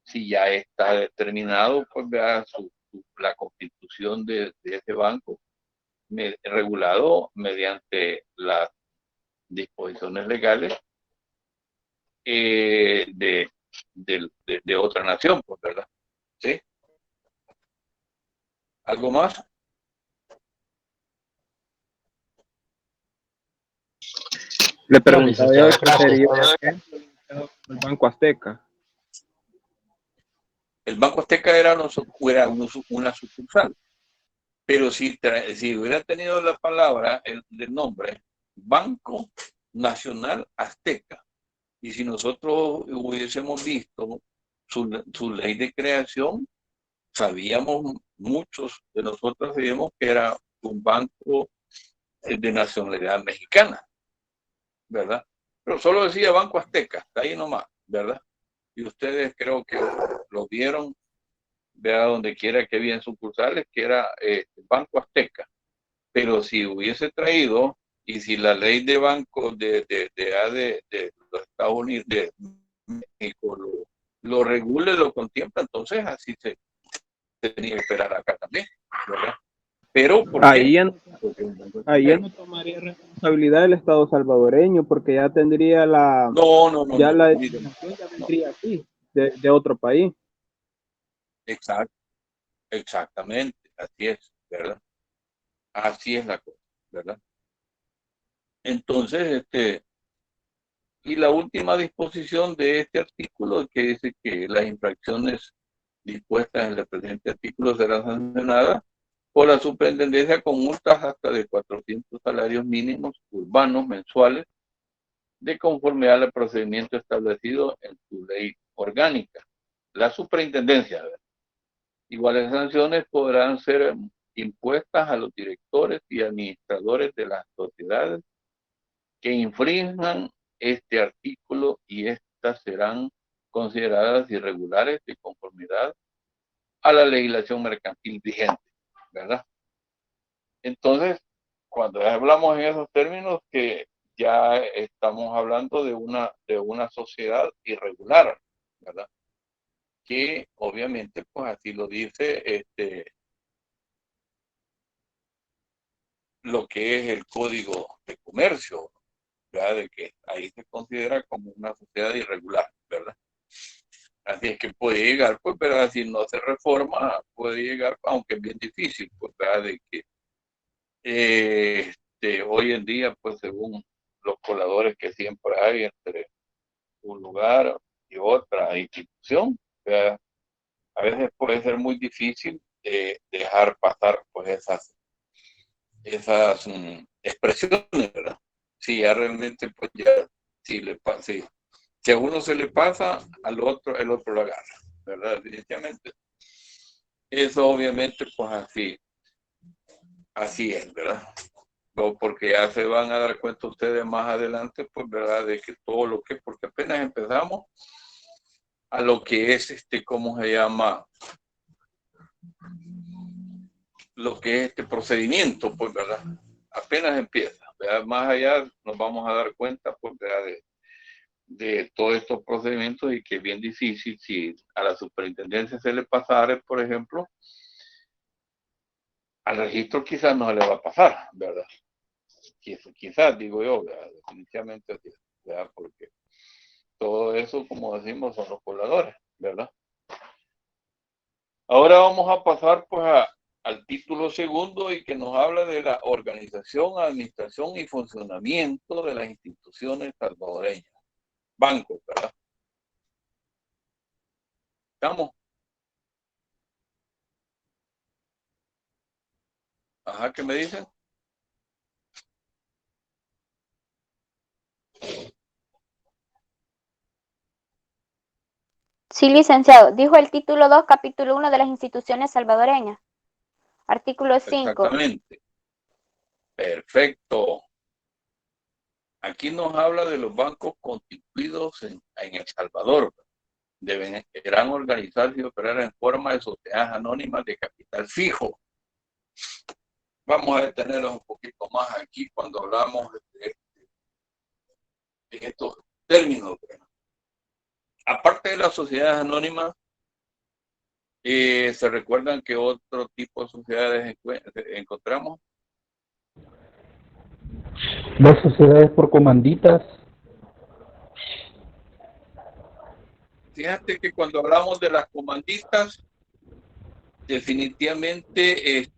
si ya está determinado, pues, vea la constitución de ese banco regulado mediante las disposiciones legales de otra nación, pues, ¿verdad? ¿Sí? ¿Algo más?
Le preguntaba yo
licenciado,
qué sería
gracias.
el Banco Azteca.
El Banco Azteca era una sucursal, pero si hubiera tenido la palabra, del nombre, Banco Nacional Azteca, y si nosotros hubiésemos visto su ley de creación, muchos de nosotros sabíamos que era un banco de nacionalidad mexicana, ¿verdad? Pero solo decía Banco Azteca, está ahí nomás, ¿verdad? Y ustedes creo que lo vieron, vea donde quiera que había sucursales, que era Banco Azteca. Pero si hubiese traído Y si la ley de bancos de los Estados Unidos, de México, lo regule, lo contempla, entonces así se tenía que esperar acá también, ¿verdad? Pero, ¿por
Ahí
qué?
ya no,
Porque un banco
ahí ya no tomaría responsabilidad el Estado salvadoreño, porque ya tendría ya la
mire,
designación ya
no,
vendría aquí, de otro país.
exacto, exactamente, así es, ¿verdad? Así es la cosa, ¿verdad? Entonces, y la última disposición de este artículo que dice que las infracciones dispuestas en el presente artículo serán sancionadas por la superintendencia con multas hasta de 400 salarios mínimos urbanos mensuales de conformidad al procedimiento establecido en su ley orgánica. La superintendencia, ¿verdad? Iguales sanciones podrán ser impuestas a los directores y administradores de las sociedades que infrinjan este artículo y estas serán consideradas irregulares de conformidad a la legislación mercantil vigente, ¿verdad? Entonces, cuando hablamos en esos términos, que ya estamos hablando de una sociedad irregular, ¿verdad? Que obviamente, pues así lo dice lo que es el Código de Comercio, ¿verdad? De que ahí se considera como una sociedad irregular, ¿verdad? Así es que puede llegar, pues, ¿verdad? Si no se reforma, puede llegar, aunque es bien difícil, pues, ¿verdad? De que hoy en día, pues, según los coladores que siempre hay entre un lugar y otra institución, ¿verdad? A veces puede ser muy difícil dejar pasar, pues, esas expresiones, ¿verdad? Si ya realmente, pues, ya, si a uno se le pasa, al otro, el otro lo agarra, ¿verdad? Definitivamente. Eso obviamente, pues así es, ¿verdad? Porque ya se van a dar cuenta ustedes más adelante, pues, ¿verdad? De que todo lo que, porque apenas empezamos a lo que es, ¿cómo se llama? Lo que es este procedimiento, pues, ¿verdad? Apenas empieza, ¿verdad? Más allá nos vamos a dar cuenta, pues, ¿verdad? De todos estos procedimientos y que es bien difícil si a la superintendencia se le pasara, por ejemplo, al registro quizás no se le va a pasar, ¿verdad? Quizás digo yo, ¿verdad? Definitivamente, ¿verdad? Porque todo eso, como decimos, son los pobladores, ¿verdad? Ahora vamos a pasar pues al título segundo y que nos habla de la organización, administración y funcionamiento de las instituciones salvadoreñas. Bancos, ¿verdad? ¿Estamos? Ajá, ¿qué me dicen?
Sí, licenciado. Dijo el título 2, capítulo 1 de las instituciones salvadoreñas. Artículo 5.
Exactamente. Perfecto. Aquí nos habla de los bancos constituidos en El Salvador. Deberán organizarse y operar en forma de sociedades anónimas de capital fijo. Vamos a detenernos un poquito más aquí cuando hablamos de estos términos. Aparte de las sociedades anónimas, ¿se recuerdan que otro tipo de sociedades encontramos?
Las sociedades por comanditas.
Fíjate que cuando hablamos de las comandistas, definitivamente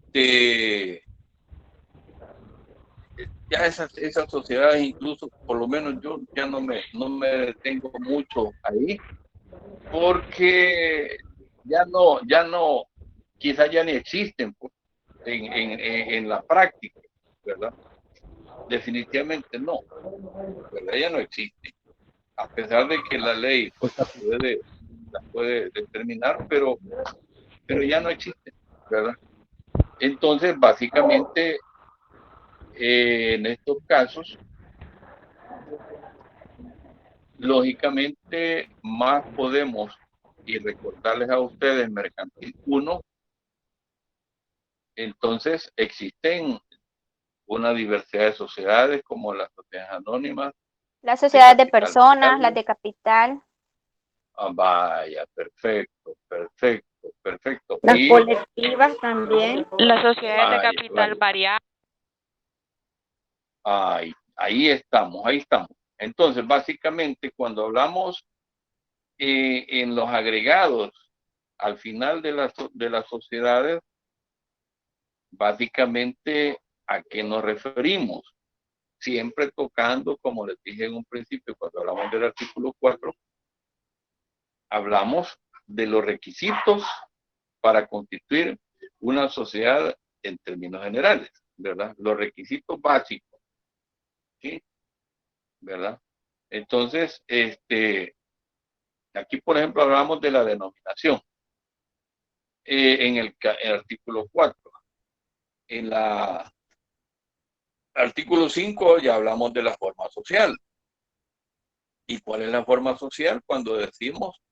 ya esas sociedades, incluso por lo menos yo ya no me detengo mucho ahí, porque ya no, quizás ya ni existen pues, en la práctica, ¿verdad? Definitivamente no, ¿verdad? Ya no existen, a pesar de que la ley pues, la puede determinar, pero ya no existen, ¿verdad? Entonces, básicamente, en estos casos, lógicamente, más podemos, y recordarles a ustedes, Mercantil 1, entonces existen una diversidad de sociedades como las sociedades anónimas.
Las sociedades de
capital
personas,
variable.
las de capital.
Ah, vaya, perfecto, perfecto, perfecto.
Las
Y
colectivas también.
Las sociedades de
vaya,
capital
vaya.
variable.
Ahí estamos, ahí estamos. Entonces, básicamente, cuando hablamos en los agregados al final de las sociedades, básicamente, ¿a qué nos referimos? Siempre tocando, como les dije en un principio, cuando hablamos del artículo 4, hablamos de los requisitos para constituir una sociedad en términos generales, ¿verdad? Los requisitos básicos, ¿sí? ¿Verdad? Entonces, aquí, por ejemplo, hablamos de la denominación en el artículo 4. En la artículo 5 ya hablamos de la forma social. ¿Y cuál es la forma social? Cuando decimos,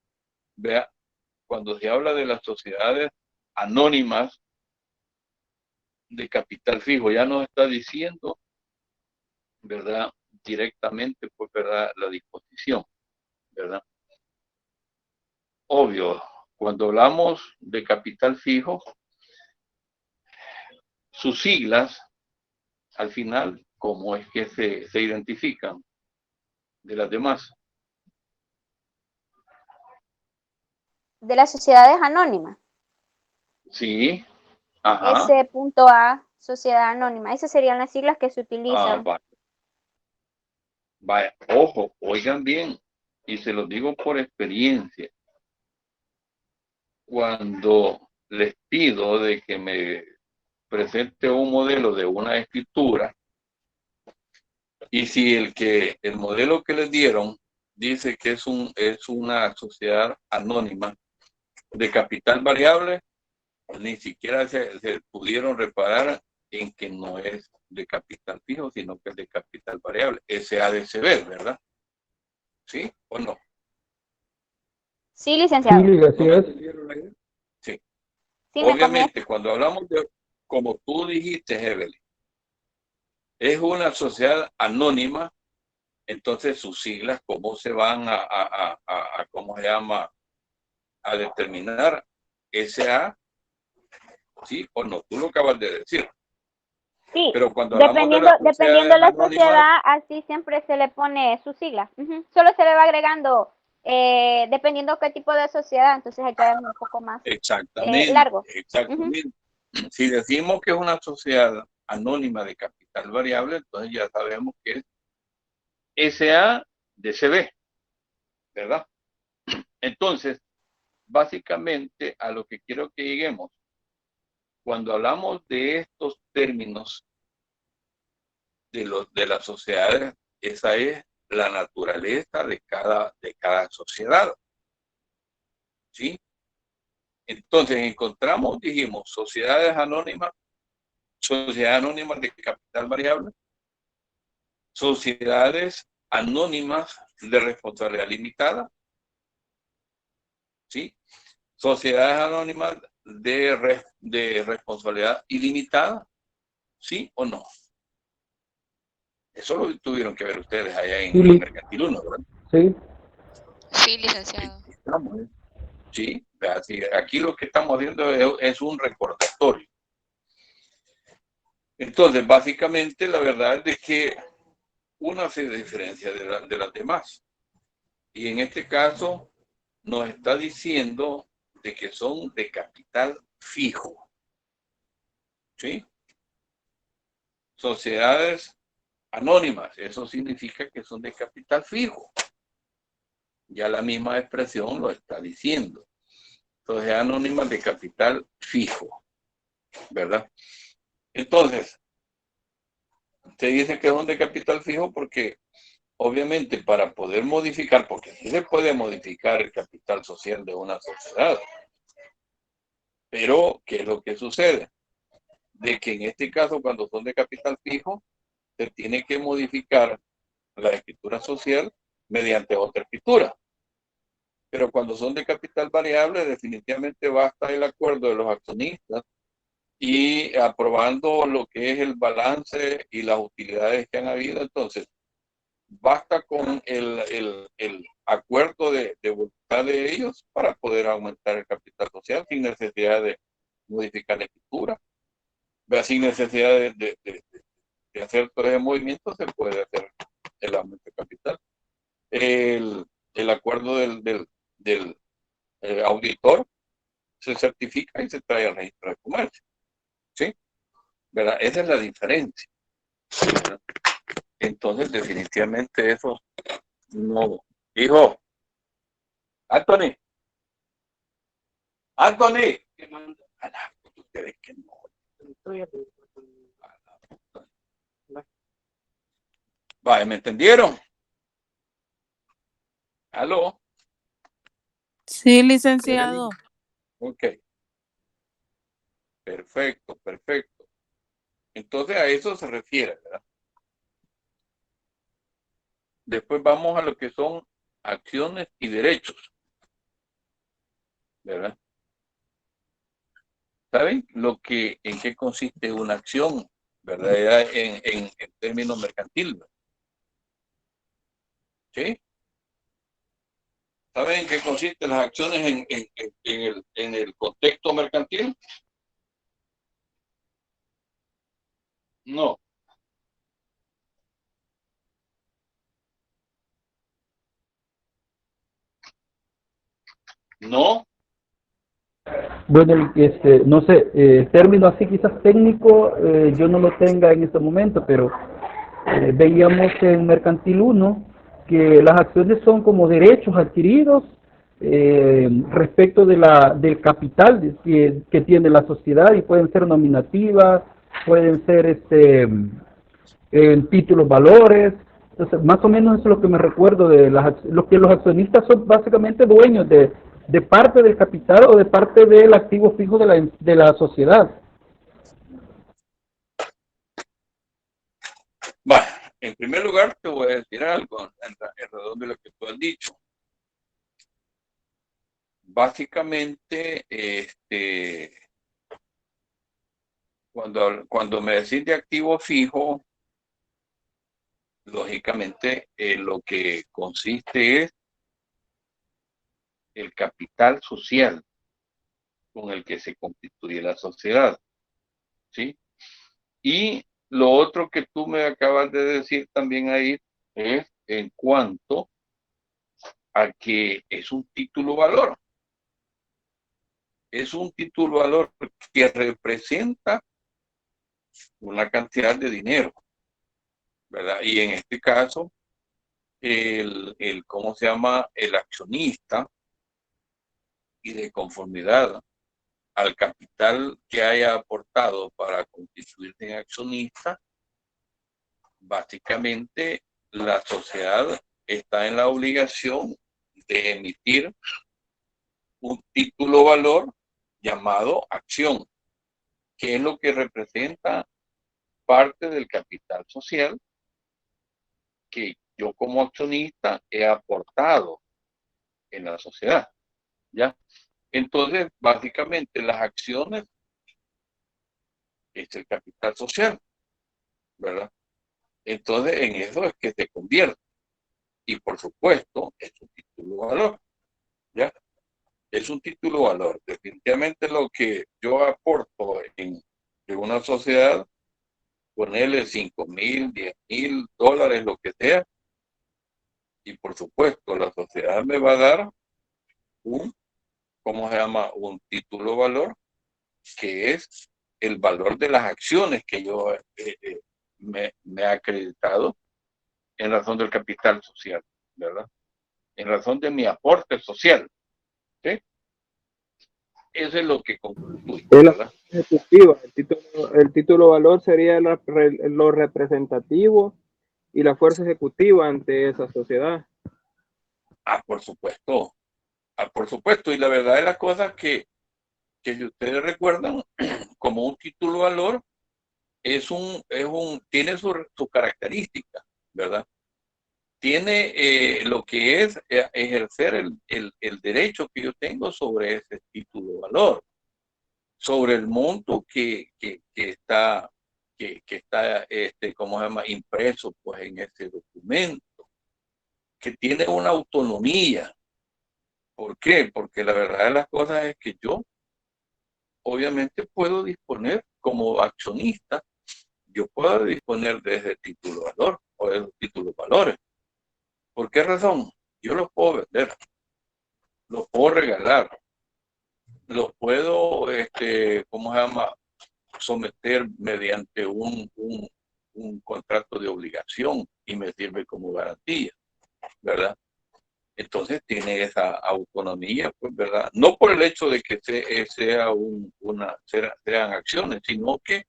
vea, cuando se habla de las sociedades anónimas de capital fijo, ya nos está diciendo, ¿verdad? Directamente, pues, ¿verdad? La disposición, ¿verdad? Obvio, cuando hablamos de capital fijo, sus siglas, al final, ¿cómo es que se identifican de las demás?
De las sociedades anónimas.
Sí, ajá.
S.A, sociedad anónima. Esas serían las siglas que se utilizan.
Vaya, ojo, oigan bien, y se los digo por experiencia. Cuando les pido de que me presente un modelo de una escritura, y si el modelo que les dieron dice que es una sociedad anónima de capital variable, ni siquiera se pudieron reparar en que no es de capital fijo, sino que es de capital variable. SADCB, ¿verdad? ¿Sí o no?
Sí, licenciado.
Sí, así es.
Sí.
Sí, me
Obviamente, cuando hablamos de, como tú dijiste, Evelyn, es una sociedad anónima, entonces sus siglas, ¿cómo se van ¿cómo se llama? A determinar SA, ¿sí o no? Tú lo acabas de decir.
Sí,
pero cuando
dependiendo de la
anónimas,
sociedad, así siempre se le pone su sigla. Solo se le va agregando, dependiendo qué tipo de sociedad, entonces hay que darle un poco más
exactamente,
largo.
exactamente. Si decimos que es una sociedad anónima de capital variable, entonces ya sabemos que es SADCB, ¿verdad? Entonces, básicamente a lo que quiero que lleguemos, cuando hablamos de estos términos de las sociedades, esa es la naturaleza de cada sociedad, ¿sí? Entonces encontramos, dijimos, sociedades anónimas de capital variable, sociedades anónimas de responsabilidad limitada, ¿sí? Sociedades anónimas de responsabilidad ilimitada, ¿sí o no? Eso lo tuvieron que ver ustedes allá en Mercantil 1, ¿verdad?
Sí.
Sí, licenciado.
Sí, aquí lo que estamos viendo es un recordatorio. Entonces, básicamente, la verdad es que una se diferencia de las demás. Y en este caso, nos está diciendo de que son de capital fijo. ¿Sí? Sociedades anónimas, eso significa que son de capital fijo. Ya la misma expresión lo está diciendo. Sociedades anónimas de capital fijo, ¿verdad? Entonces, se dice que son de capital fijo porque obviamente para poder modificar, porque sí se puede modificar el capital social de una sociedad, pero ¿qué es lo que sucede? De que en este caso, cuando son de capital fijo, se tiene que modificar la escritura social mediante otra escritura. Pero cuando son de capital variable, definitivamente basta el acuerdo de los accionistas y aprobando lo que es el balance y las utilidades que han habido. Entonces, basta con el acuerdo de voluntad de ellos para poder aumentar el capital social sin necesidad de modificar la escritura, sin necesidad de hacer todo ese movimiento. Se puede hacer el aumento de capital. El acuerdo del auditor se certifica y se trae al registro de comercio. ¿Sí? ¿Verdad? Esa es la diferencia. ¿Verdad? Entonces, definitivamente eso no. Hijo, Anthony, ¿qué manda? Ustedes que no. Vaya, ¿me entendieron? ¿Aló?
Sí, licenciado.
Ok. Perfecto, perfecto. Entonces a eso se refiere, ¿verdad? Después vamos a lo que son acciones y derechos, ¿verdad? ¿Saben en qué consiste una acción, verdad? En términos mercantiles. ¿Sí? ¿Saben en qué consisten las acciones en el contexto mercantil? No. No.
Bueno, no sé, término así quizás técnico, yo no lo tenga en este momento, pero veíamos en Mercantil 1 que las acciones son como derechos adquiridos respecto del capital que tiene la sociedad, y pueden ser nominativas, pueden ser en títulos valores. Entonces, más o menos eso es lo que me recuerdo de lo que los accionistas son básicamente dueños de parte del capital o de parte del activo fijo de la sociedad.
Bueno, en primer lugar te voy a decir algo alrededor de lo que tú has dicho. Básicamente, cuando me decís de activo fijo, lógicamente lo que consiste es el capital social con el que se constituye la sociedad, ¿sí? Y lo otro que tú me acabas de decir también ahí es en cuanto a que es un título valor. Es un título valor que representa una cantidad de dinero, ¿verdad? Y en este caso, ¿cómo se llama? El accionista, y de conformidad al capital que haya aportado para constituirse en accionista, básicamente la sociedad está en la obligación de emitir un título valor llamado acción, que es lo que representa parte del capital social que yo como accionista he aportado en la sociedad, ¿ya? Entonces, básicamente las acciones es el capital social, ¿verdad? Entonces, en eso es que se convierte. Y por supuesto, es un título valor, ¿ya? Es un título valor. Definitivamente lo que yo aporto en una sociedad, ponerle 5,000, 10,000 dólares, lo que sea, y por supuesto la sociedad me va a dar ¿cómo se llama? Un título valor, que es el valor de las acciones que yo me he acreditado en razón del capital social, ¿verdad? En razón de mi aporte social, ¿sí? Eso es lo que constituye, ¿verdad?
Ejecutiva. El título valor sería lo representativo y la fuerza ejecutiva ante esa sociedad.
Por supuesto. Por supuesto. Y la verdad es la cosa que si ustedes recuerdan, como un título valor, tiene su característica, ¿verdad? Tiene lo que es ejercer el derecho que yo tengo sobre ese título valor, sobre el monto que está, ¿cómo se llama? Impreso pues en ese documento, que tiene una autonomía. ¿Por qué? Porque la verdad de las cosas es que yo obviamente puedo disponer como accionista, yo puedo disponer de ese título valor o de los títulos valores. ¿Por qué razón? Yo los puedo vender, los puedo regalar, los puedo, ¿cómo se llama? Someter mediante un contrato de obligación y me sirve como garantía, ¿verdad? Entonces tiene esa autonomía, pues, ¿verdad? No por el hecho de que sean acciones, sino que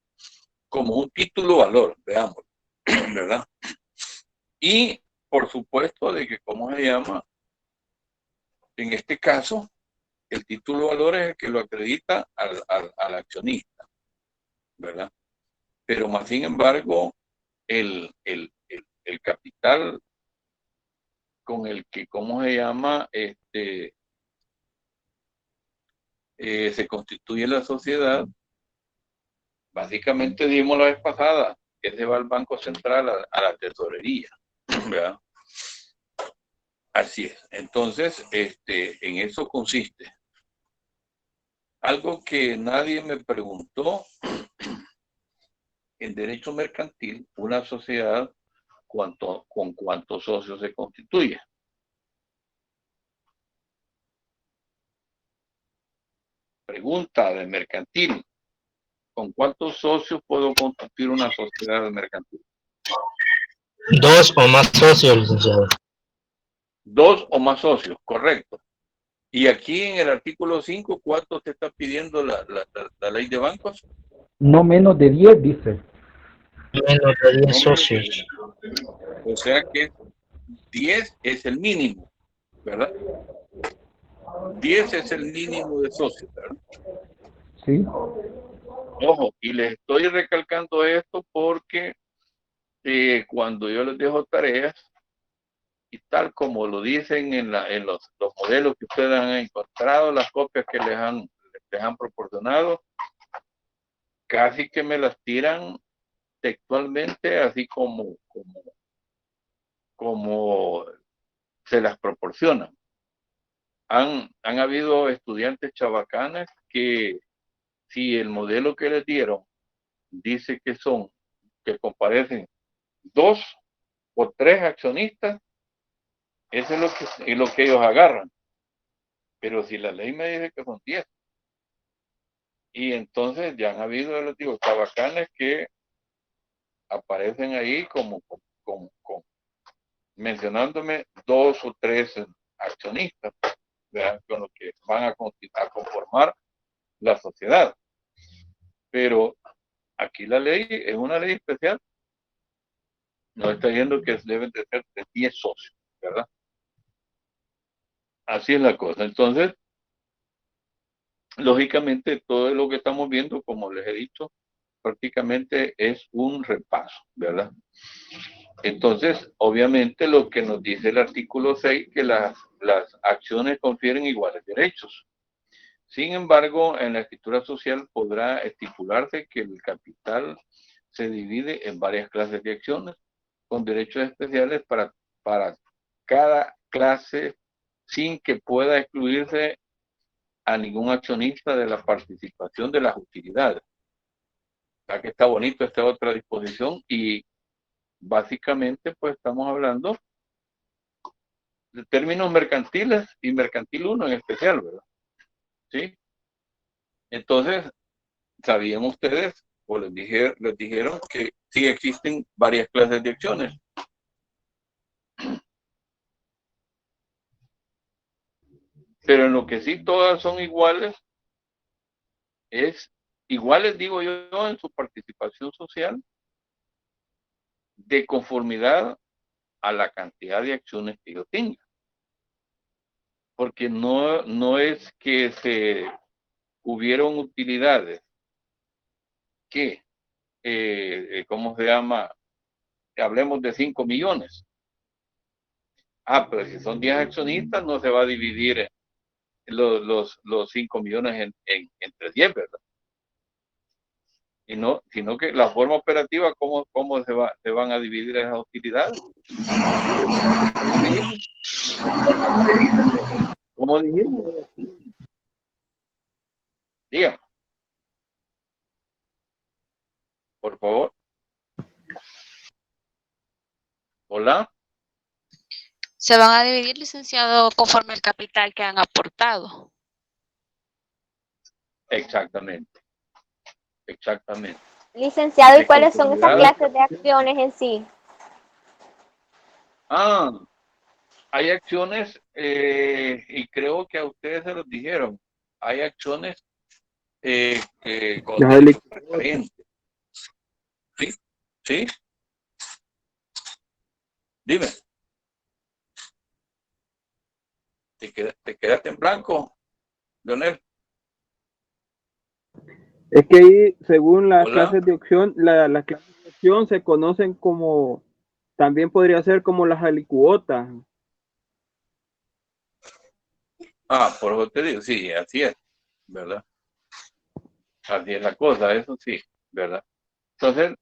como un título valor, veamos, ¿verdad? Y por supuesto de que, ¿cómo se llama? En este caso, el título valor es el que lo acredita al accionista, ¿verdad? Pero más sin embargo, el capital con el que, ¿cómo se llama? Se constituye la sociedad, básicamente dimos la vez pasada, que se va al Banco Central a la tesorería, ¿verdad? Así es. Entonces, en eso consiste. Algo que nadie me preguntó, en derecho mercantil, una sociedad con cuántos socios se constituye. Pregunta de mercantil. ¿Con cuántos socios puedo constituir una sociedad mercantil?
2 o más socios, licenciado.
2 o más socios, correcto. Y aquí en el artículo 5, ¿cuánto te está pidiendo la ley de bancos?
No menos de 10, dice.
Menos de 10 socios.
O sea que 10 es el mínimo, ¿verdad? 10 es el mínimo de socios, ¿verdad?
Sí.
Ojo, y les estoy recalcando esto porque cuando yo les dejo tareas, y tal como lo dicen en los modelos que ustedes han encontrado, las copias que les han proporcionado, casi que me las tiran textualmente, así como se las proporcionan. Han habido estudiantes chabacanas que si el modelo que les dieron dice que comparecen 2 o 3 accionistas, eso es lo que ellos agarran. Pero si la ley me dice que son 10, y entonces ya han habido, les digo, chabacanes que aparecen ahí como mencionándome 2 o 3 accionistas, ¿verdad? Con los que van a conformar la sociedad. Pero aquí la ley es una ley especial. Nos está diciendo que deben de ser de 10 socios, ¿verdad? Así es la cosa. Entonces, lógicamente, todo lo que estamos viendo, como les he dicho, prácticamente es un repaso, ¿verdad? Entonces, obviamente, lo que nos dice el artículo 6, que las acciones confieren iguales derechos. Sin embargo, en la escritura social podrá estipularse que el capital se divide en varias clases de acciones con derechos especiales para cada clase sin que pueda excluirse a ningún accionista de la participación de las utilidades. ¿Verdad que está bonito esta otra disposición? Y básicamente pues estamos hablando de términos mercantiles y mercantil 1 en especial, ¿verdad? ¿Sí? Entonces, ¿sabían ustedes o les dijeron que sí existen varias clases de acciones? Pero en lo que sí todas son iguales, digo yo, en su participación social, de conformidad a la cantidad de acciones que yo tenga. Porque no es que hubieron utilidades que, ¿cómo se llama? Hablemos de 5 millones. Pero si son 10 accionistas, no se va a dividir los 5 millones entre 10, ¿verdad? y no, sino que la forma operativa, cómo se van a dividir esas utilidades. ¿Cómo dijimos? Dígame, por favor. Hola.
Se van a dividir, licenciado, conforme al capital que han aportado.
Exactamente. Exactamente.
Licenciado, ¿y
De
cuáles son esas
conformidad.
clases de acciones en sí?
Hay acciones, y creo que a ustedes se los dijeron, hay acciones con
Las
derecho
helicuotas.
preferente. ¿Sí? ¿Sí? Dime. ¿Te quedaste en blanco, Leonel?
Es que ahí, según las
Hola.
clases de opción, las clases de opción se conocen como, también podría ser como las alicuotas.
Por eso te digo, sí, así es, ¿verdad? Así es la cosa, eso sí, ¿verdad? Entonces,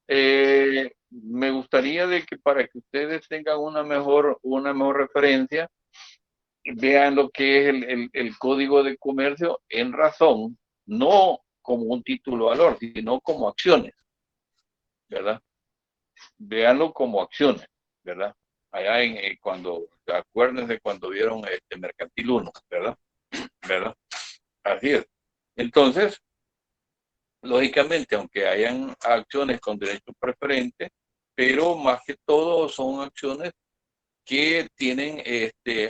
me gustaría de que para que ustedes tengan una mejor referencia, vean lo que es el Código de Comercio en razón, no como un título valor, sino como acciones, ¿verdad? Véanlo como acciones, ¿verdad? Allá acuérdense cuando vieron Mercantil 1, ¿verdad? ¿Verdad? Así es. Entonces, lógicamente, aunque hayan acciones con derecho preferente, pero más que todo son acciones que tienen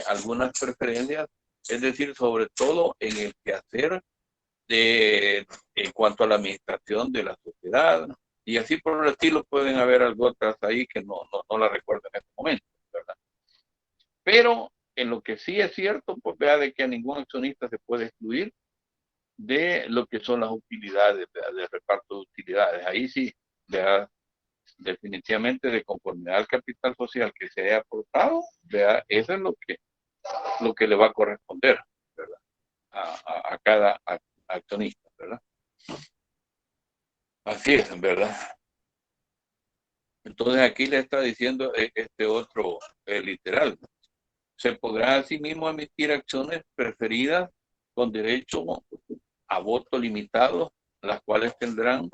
algunas preferencias, es decir, sobre todo en el quehacer en cuanto a la administración de la sociedad, y así por el estilo. Pueden haber algo otras ahí que no la recuerdo en este momento, ¿verdad? Pero en lo que sí es cierto, pues vea de que a ningún accionista se puede excluir de lo que son las utilidades, de reparto de utilidades. Ahí sí, vea, definitivamente de conformidad al capital social que se haya aportado, vea, eso es lo que le va a corresponder, ¿verdad? A cada accionista, ¿verdad? Así es, ¿verdad? Entonces aquí le está diciendo este otro literal. Se podrá asimismo emitir acciones preferidas con derecho a voto limitado, las cuales tendrán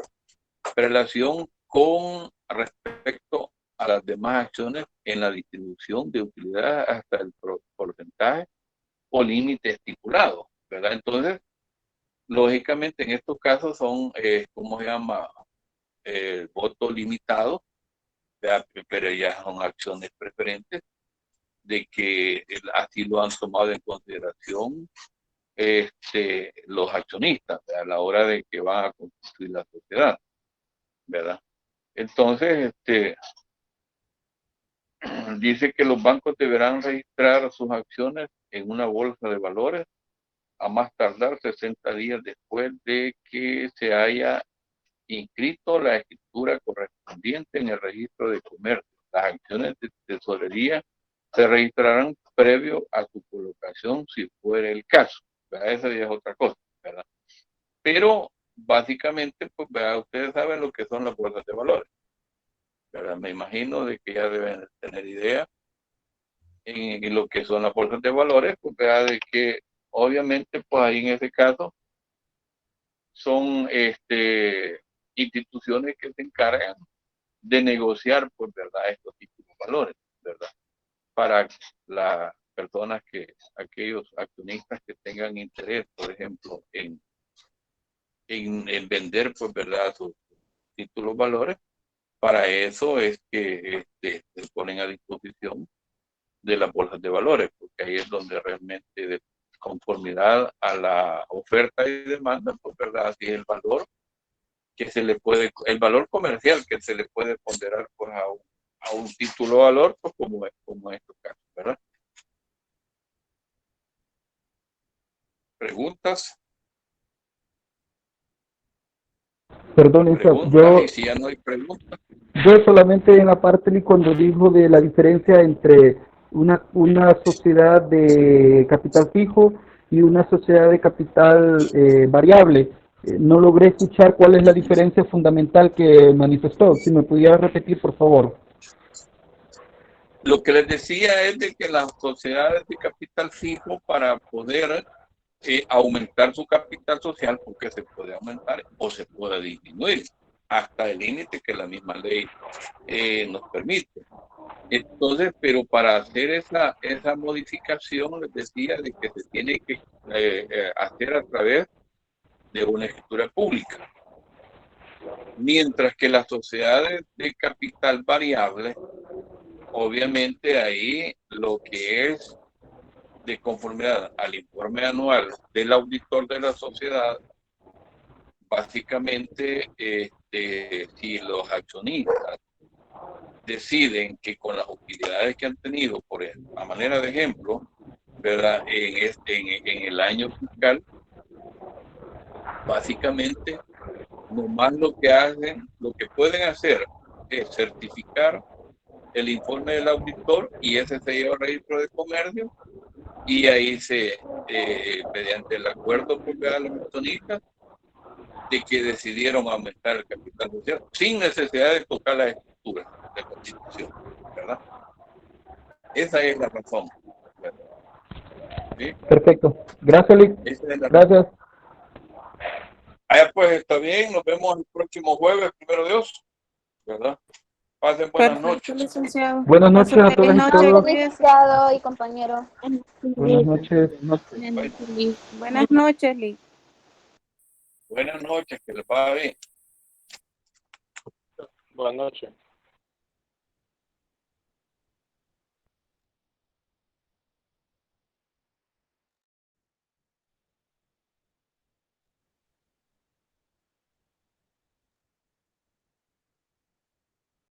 relación con respecto a las demás acciones en la distribución de utilidades hasta el porcentaje o límite estipulado, ¿verdad? Entonces, lógicamente en estos casos son, ¿cómo se llama? Voto limitado, ¿verdad? Pero ya son acciones preferentes de que así lo han tomado en consideración los accionistas, ¿verdad? A la hora de que van a constituir la sociedad, ¿verdad? Entonces, dice que los bancos deberán registrar sus acciones en una bolsa de valores a más tardar 60 días después de que se haya inscrito la escritura correspondiente en el registro de comercio. Las acciones de tesorería se registrarán previo a su colocación si fuera el caso, ¿verdad? Esa ya es otra cosa, ¿verdad? Pero básicamente, pues, ¿verdad? Ustedes saben lo que son las bolsas de valores, ¿verdad? Me imagino de que ya deben tener idea en lo que son las bolsas de valores, pues, ¿verdad? De que obviamente, pues ahí en ese caso son instituciones que se encargan de negociar, pues, ¿verdad? Estos tipos de valores, ¿verdad? Para las personas aquellos accionistas que tengan interés, por ejemplo, en vender, pues, ¿verdad? Sus títulos valores. Para eso es que se ponen a disposición de las bolsas de valores, porque ahí es donde realmente, de conformidad a la oferta y demanda, pues, ¿verdad? Así es el valor que se le puede, el valor comercial que se le puede ponderar, pues, a un título de valor, pues, como en estos casos, ¿verdad? ¿Preguntas?
Perdón,
¿Preguntas? Y si ya no hay preguntas.
yo solamente en la parte cuando dijo de la diferencia entre una sociedad de capital fijo y una sociedad de capital variable, No logré escuchar cuál es la diferencia fundamental que manifestó. Si me pudiera repetir, por favor.
Lo que les decía es de que las sociedades de capital fijo, para poder aumentar su capital social, porque se puede aumentar o se puede disminuir hasta el límite que la misma ley nos permite. Entonces, pero para hacer esa modificación, les decía de que se tiene que hacer a través de una escritura pública. Mientras que las sociedades de capital variable, obviamente ahí lo que es de conformidad al informe anual del auditor de la sociedad, básicamente, si los accionistas deciden que con las utilidades que han tenido, por ejemplo, a manera de ejemplo, ¿verdad? En el año fiscal, básicamente, nomás lo que pueden hacer es certificar el informe del auditor y ese se lleva al registro de comercio y ahí mediante el acuerdo propiedad de los accionistas, de que decidieron aumentar el capital social sin necesidad de tocar la estructura de la Constitución, ¿verdad? Esa es la razón. ¿Sí?
Perfecto. Gracias, Lick. Gracias.
Pues está bien, nos vemos el próximo jueves, primero Dios, ¿verdad? Pasen buenas noches.
Licenciado.
Buenas noches a todos y todos.
Licenciado y compañero.
Buenas noches.
Buenas noches, Lick.
Buenas noches, que les vaya bien.
Buenas noches.